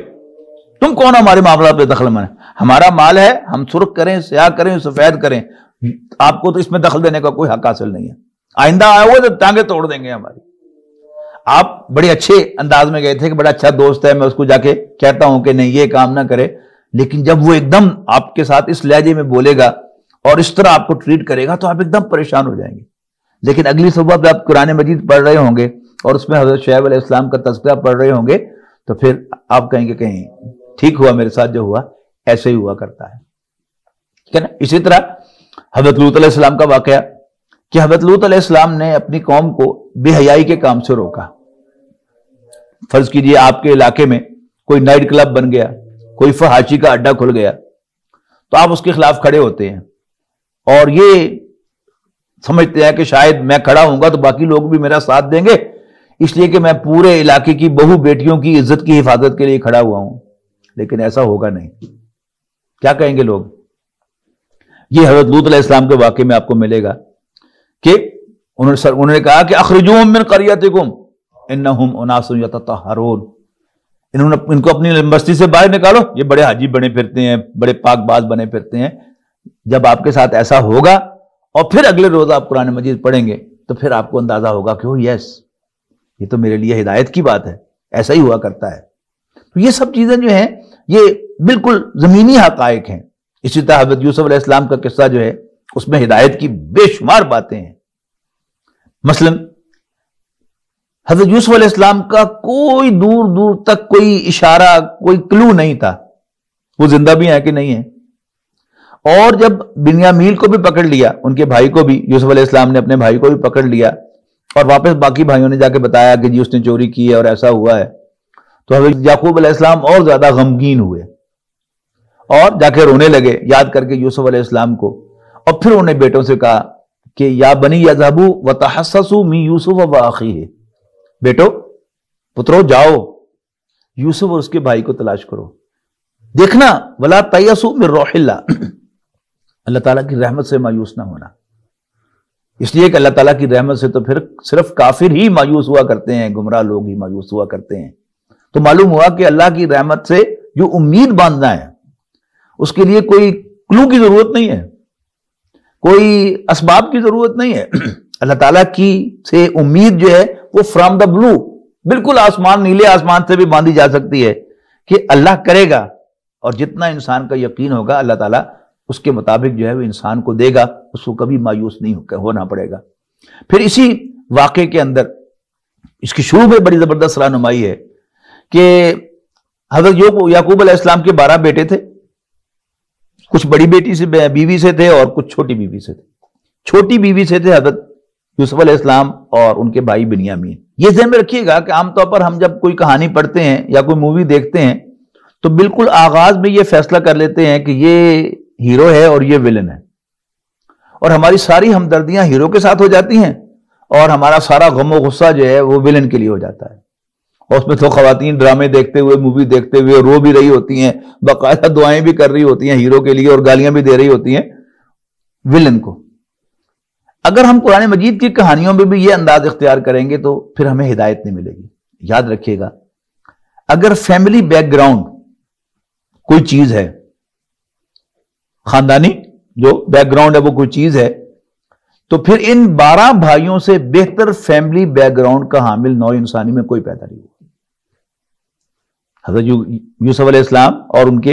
Speaker 2: تم کون ہمارے معاملات میں دخل میں؟ ہمارا مال ہے، ہم سرخ کریں، سیاہ کریں، سفید کریں، آپ کو تو اس میں دخل دینے کا کوئی حق حاصل نہیں ہے۔ آئندہ آئے ہوئے تو ٹانگیں توڑ دیں گے ہماری۔ آپ بڑے اچھے انداز میں گئے تھے کہ بڑا اچھا دوست ہے، میں اس کو جا کے کہتا ہوں کہ نہیں یہ کام نہ کرے، لیکن جب وہ ایک دم آپ کے ساتھ اس لہجے میں بولے گا اور اس طرح آپ کو ٹریٹ کرے گا تو آپ ایک دم پریشان ہو جائیں گے۔ لیکن اگلی صبح جب آپ قرآن مجید پڑھ رہے ہوں گے اور اس میں حضرت شعیب علیہ السلام کا تذکرہ پڑھ رہے ہوں گے تو پھر آپ کہیں گے کہیں ٹھیک ہوا، میرے ساتھ جو ہوا ایسے ہی ہوا کرتا ہے، ٹھیک ہے نا۔ اسی طرح حضرت لوط علیہ السلام کا واقعہ کہ حضرت لوط علیہ السلام نے اپنی قوم کو بے حیائی کے کام سے روکا۔ فرض کیجئے آپ کے علاقے میں کوئی نائٹ کلب بن گیا، کوئی فحاشی کا اڈا کھل گیا، تو آپ اس کے خلاف کھڑے ہوتے ہیں اور یہ سمجھتے ہیں کہ شاید میں کھڑا ہوں گا تو باقی لوگ بھی میرا ساتھ دیں گے، اس لیے کہ میں پورے علاقے کی بہو بیٹیوں کی عزت کی حفاظت کے لیے کھڑا ہوا ہوں، لیکن ایسا ہوگا نہیں۔ کیا کہیں گے لوگ؟ یہ حضرت لوط علیہ السلام کے واقعے میں آپ کو ملے گا کہ انہوں نے کہا کہ اخرجوہم من قریتکم انہم اناس یتطہرون، ان کو اپنی بستی سے باہر نکالو، یہ بڑے حاجی بنے پھرتے ہیں، بڑے پاک باز بنے پھرتے ہیں۔ جب آپ کے ساتھ ایسا ہوگا اور پھر اگلے روز آپ قرآن مجید پڑھیں گے تو پھر آپ کو اندازہ ہوگا کہ او یس یہ تو میرے لیے ہدایت کی بات ہے، ایسا ہی ہوا کرتا ہے۔ تو یہ سب چیزیں جو ہیں یہ بالکل زمینی حقائق ہیں۔ اسی طرح حضرت یوسف علیہ السلام کا قصہ جو ہے اس میں ہدایت کی بے شمار باتیں ہیں۔ مثلا حضرت یوسف علیہ السلام کا کوئی دور دور تک کوئی اشارہ، کوئی کلو نہیں تھا وہ زندہ بھی ہیں کہ نہیں ہیں۔ اور جب بنیامین کو بھی پکڑ لیا، ان کے بھائی کو بھی، یوسف علیہ السلام نے اپنے بھائی کو بھی پکڑ لیا اور واپس باقی بھائیوں نے جا کے بتایا کہ جی اس نے چوری کی ہے اور ایسا ہوا ہے، تو حضرت یعقوب علیہ السلام اور زیادہ غمگین ہوئے اور جا کے رونے لگے یاد کر کے یوسف علیہ السلام کو، اور پھر انہوں نے بیٹوں سے کہا کہ یا بنی یذهبوا وتحسسوا من یوسف واخیہ، بیٹو پترو جاؤ یوسف اور اس کے بھائی کو تلاش کرو، دیکھنا ولا تیأسوا من روح اللہ، اللہ تعالیٰ کی رحمت سے مایوس نہ ہونا، اس لیے کہ اللہ تعالیٰ کی رحمت سے تو پھر صرف کافر ہی مایوس ہوا کرتے ہیں، گمراہ لوگ ہی مایوس ہوا کرتے ہیں۔ تو معلوم ہوا کہ اللہ کی رحمت سے جو امید باندھنا ہے اس کے لیے کوئی کلو کی ضرورت نہیں ہے، کوئی اسباب کی ضرورت نہیں ہے، اللہ تعالیٰ کی سے امید جو ہے وہ فرام دا بلو، بالکل آسمان، نیلے آسمان سے بھی باندھی جا سکتی ہے کہ اللہ کرے گا، اور جتنا انسان کا یقین ہوگا اللہ تعالیٰ اس کے مطابق جو ہے وہ انسان کو دے گا، اس کو کبھی مایوس نہیں ہونا پڑے گا۔ پھر اسی واقعے کے اندر اس کی شروع میں بڑی زبردست رہنمائی ہے کہ حضرت یعقوب علیہ السلام کے 12 بیٹے تھے، کچھ بڑی بیوی سے تھے اور کچھ چھوٹی بیوی سے تھے۔ چھوٹی بیوی سے تھے حضرت یوسف علیہ السلام اور ان کے بھائی بنیامین۔ یہ ذہن میں رکھیے گا کہ عام طور پر ہم جب کوئی کہانی پڑھتے ہیں یا کوئی مووی دیکھتے ہیں تو بالکل آغاز میں یہ فیصلہ کر لیتے ہیں کہ یہ ہیرو ہے اور یہ ولن ہے، اور ہماری ساری ہمدردیاں ہیرو کے ساتھ ہو جاتی ہیں اور ہمارا سارا غم و غصہ جو ہے وہ ولن کے لیے ہو جاتا ہے۔ اور اس میں تو خواتین ڈرامے دیکھتے ہوئے، مووی دیکھتے ہوئے رو بھی رہی ہوتی ہیں، باقاعدہ دعائیں بھی کر رہی ہوتی ہیں ہیرو کے لیے اور گالیاں بھی دے رہی ہوتی ہیں ولن کو۔ اگر ہم قرآن مجید کی کہانیوں میں بھی یہ انداز اختیار کریں گے تو پھر ہمیں ہدایت نہیں ملے گی۔ یاد رکھیے گا، اگر فیملی بیک گراؤنڈ کوئی چیز ہے، خاندانی جو بیک گراؤنڈ ہے وہ کوئی چیز ہے، تو پھر ان 12 بھائیوں سے بہتر فیملی بیک گراؤنڈ کا حامل نوع انسانی میں کوئی پیدا نہیں ہوا۔ حضرت یوسف علیہ السلام اور ان کے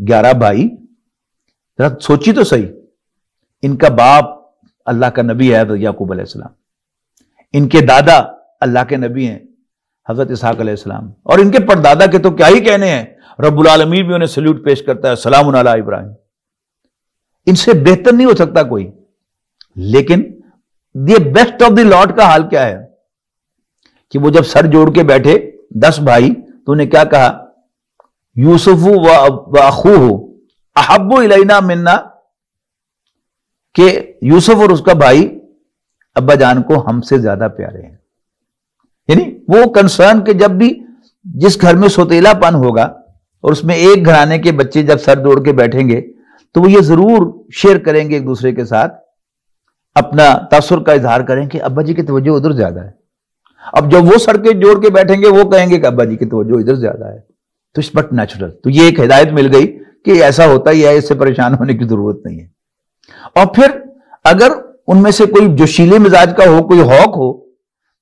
Speaker 2: 11 بھائی، ذرا سوچی تو صحیح، ان کا باپ اللہ کا نبی ہے حضرت یعقوب علیہ السلام، ان کے دادا اللہ کے نبی ہیں حضرت اسحاق علیہ السلام، اور ان کے پردادا کے تو کیا ہی کہنے ہیں، رب العالمین بھی انہیں سلیوٹ پیش کرتا ہے، سلام علی ابراہیم۔ ان سے بہتر نہیں ہو سکتا کوئی۔ لیکن دی بیسٹ آف دی لاٹ کا حال کیا ہے کہ وہ جب سر جوڑ کے بیٹھے 10 بھائی تو انہیں کیا کہا، یوسف و اخوہ احب الینا منا، کہ یوسف اور اس کا بھائی ابا جان کو ہم سے زیادہ پیارے ہیں۔ یعنی وہ کنسرن کہ جب بھی جس گھر میں سوتیلا پن ہوگا اور اس میں ایک گھرانے کے بچے جب سر جوڑ کے بیٹھیں گے تو وہ یہ ضرور شیئر کریں گے ایک دوسرے کے ساتھ، اپنا تاثر کا اظہار کریں کہ ابا جی کی توجہ ادھر زیادہ ہے۔ اب جب وہ سر کے جوڑ کے بیٹھیں گے وہ کہیں گے کہ ابا جی کی توجہ ادھر زیادہ ہے، تو اس بٹ نیچرل۔ تو یہ ایک ہدایت مل گئی کہ ایسا ہوتا ہی ہے، اس سے پریشان ہونے کی ضرورت نہیں ہے۔ اور پھر اگر ان میں سے کوئی جوشیلے مزاج کا ہو، کوئی ہوک ہو،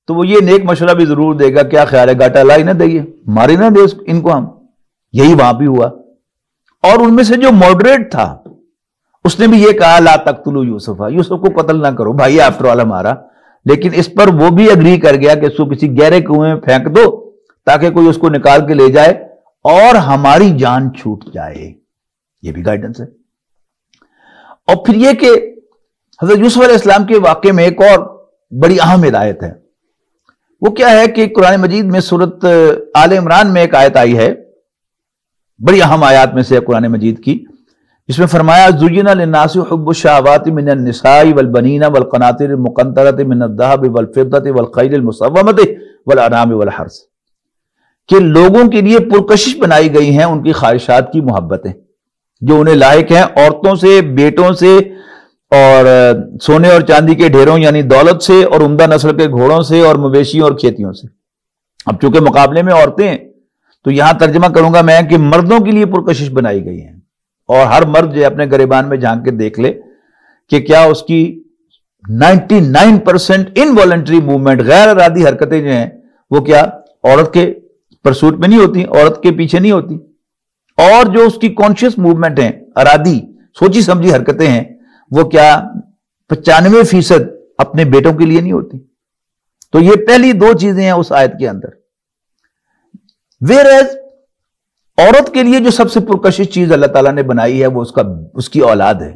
Speaker 2: تو وہ یہ نیک مشورہ بھی ضرور دے گا، کیا خیال ہے گاٹا لائی نہ دئیے، ماری نہ دے ان کو ہم۔ یہی وہاں بھی ہوا۔ اور ان میں سے جو ماڈریٹ تھا اس نے بھی یہ کہا لا تقتلوا یوسف، یوسف کو قتل نہ کرو، بھائی آفٹر آل ہمارا۔ لیکن اس پر وہ بھی اگری کر گیا کہ اس کو کسی گہرے کنویں میں پھینک دو تاکہ کوئی اس کو نکال کے لے جائے اور ہماری جان چھوٹ جائے۔ یہ بھی گائیڈنس ہے۔ اور پھر یہ کہ حضرت یوسف علیہ السلام کے واقعے میں ایک اور بڑی اہم ہدایت ہے۔ وہ کیا ہے کہ قرآن مجید میں سورۃ آل عمران میں ایک آیت آئی ہے، بڑی اہم آیات میں سے قرآن مجید کی، جس میں فرمایا زُيِّنَ لِلنَّاسِ حُبُّ الشَّهَوَاتِ مِنَ النِّسَاءِ وَالْبَنِينَ وَالْقَنَاطِيرِ الْمُقَنطَرَةِ مِنَ الذَّهَبِ وَالْفِضَّةِ وَالْخَيْلِ الْمُسَوَّمَةِ وَالْأَنْعَامِ وَالْحَرْثِ، کہ لوگوں کے لیے پرکشش بنائی گئی ہیں ان کی خواہشات کی محبتیں جو انہیں لاحق ہیں، عورتوں سے، بیٹوں سے، اور سونے اور چاندی کے ڈھیروں یعنی دولت سے، اور عمدہ نسل کے گھوڑوں سے، اور مویشیوں اور کھیتیوں سے۔ اب چونکہ مقابلے میں عورتیں ہیں تو یہاں ترجمہ کروں گا میں کہ مردوں کے لیے پرکشش بنائی گئی ہیں، اور ہر مرد جو اپنے گریبان میں جھانک کے دیکھ لے کہ کیا اس کی 99% انوالنٹری موومنٹ، غیر ارادی حرکتیں جو ہیں وہ کیا عورت کے پرسوٹ میں نہیں ہوتی، عورت کے پیچھے نہیں ہوتی، اور جو اس کی کانشیس موومنٹ ہیں، ارادی سوچی سمجھی حرکتیں ہیں، وہ کیا 95% اپنے بیٹوں کے لیے نہیں ہوتی۔ تو یہ پہلی 2 چیزیں ہیں اس آیت کے اندر۔ ویئرز عورت کے لیے جو سب سے پرکشش چیز اللہ تعالیٰ نے بنائی ہے وہ اس کی اولاد ہے۔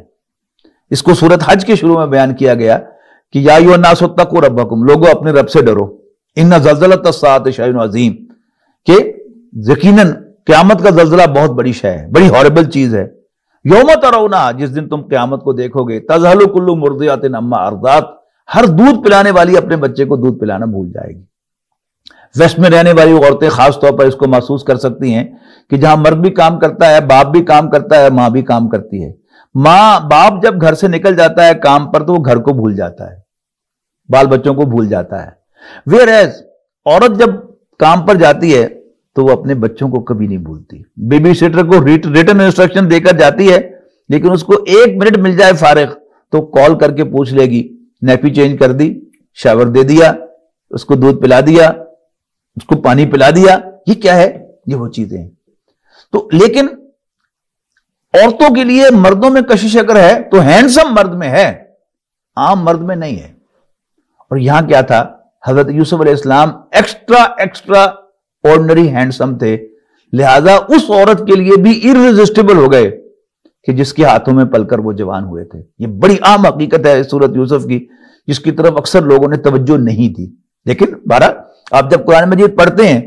Speaker 2: اس کو سورۃ حج کے شروع میں بیان کیا گیا کہ یا ایھا الناس اتقوا ربکم، لوگوں اپنے رب سے ڈرو، ان زلزلۃ الساعۃ شیء عظیم، کہ یقیناً قیامت کا زلزلہ بہت بڑی شے ہے، بڑی ہاربل چیز ہے۔ یوم ترونہا، جس دن تم قیامت کو دیکھو گے، تذہل کل مرضعۃ عما ارضعت، ہر دودھ پلانے والی اپنے بچے کو دودھ پلانا بھول جائے گی۔ ویسٹ میں رہنے والی عورتیں خاص طور پر اس کو محسوس کر سکتی ہیں کہ جہاں مرد بھی کام کرتا ہے، باپ بھی کام کرتا ہے، ماں بھی کام کرتی ہے۔ باپ جب گھر سے نکل جاتا ہے کام پر تو وہ گھر کو بھول جاتا ہے، بال بچوں کو بھول جاتا ہے۔ ویئر ایز عورت جب کام پر جاتی ہے تو وہ اپنے بچوں کو کبھی نہیں بھولتی۔ بیبی سیٹر کو ریٹن انسٹرکشن دے کر جاتی ہے، لیکن اس کو 1 منٹ مل جائے فارغ تو کال کر کے پوچھ لے گی نیپی چینج کر دی، شاور دے دیا، اس کو دودھ پلا دیا، اس کو پانی پلا دیا، یہ کیا ہے؟ یہ وہ چیزیں ہیں۔ تو لیکن عورتوں کے لیے مردوں میں کشش اگر ہے تو ہینڈسم مرد میں ہے، عام مرد میں نہیں ہے۔ اور یہاں کیا تھا؟ حضرت یوسف علیہ السلام ایکسٹرا آرڈنری ہینڈسم تھے، لہذا اس عورت کے لیے بھی ارریزسٹیبل ہو گئے کہ جس کے ہاتھوں میں پل کر وہ جوان ہوئے تھے۔ یہ بڑی عام حقیقت ہے سورت یوسف کی، جس کی طرف اکثر لوگوں نے توجہ نہیں دی۔ لیکن بہرحال آپ جب قرآن مجید پڑھتے ہیں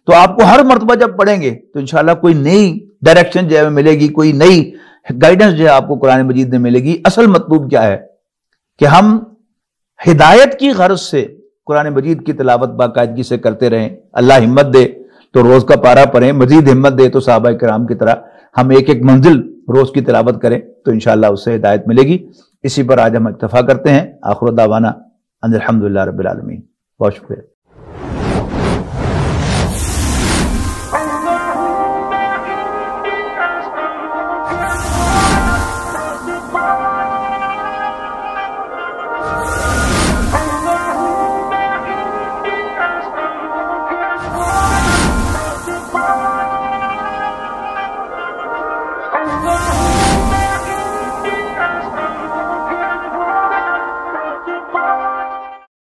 Speaker 2: تو آپ کو ہر مرتبہ جب پڑھیں گے تو انشاءاللہ کوئی نئی ڈائریکشن جو ہے ملے گی، کوئی نئی گائیڈنس جو ہے آپ کو قرآن مجید میں ملے گی۔ اصل مطلوب کیا ہے کہ ہم ہدایت کی غرض سے قرآن مجید کی تلاوت باقاعدگی سے کرتے رہیں۔ اللہ ہمت دے تو روز کا پارہ پڑھیں، مزید ہمت دے تو صحابہ کرام کی طرح ہم ایک ایک منزل روز کی تلاوت کریں تو انشاءاللہ اس سے ہدایت ملے گی۔ اسی پر آج ہم اتفاق کرتے ہیں۔ آخر دعوانا ان الحمدللہ رب العالمین۔ بہت شکریہ۔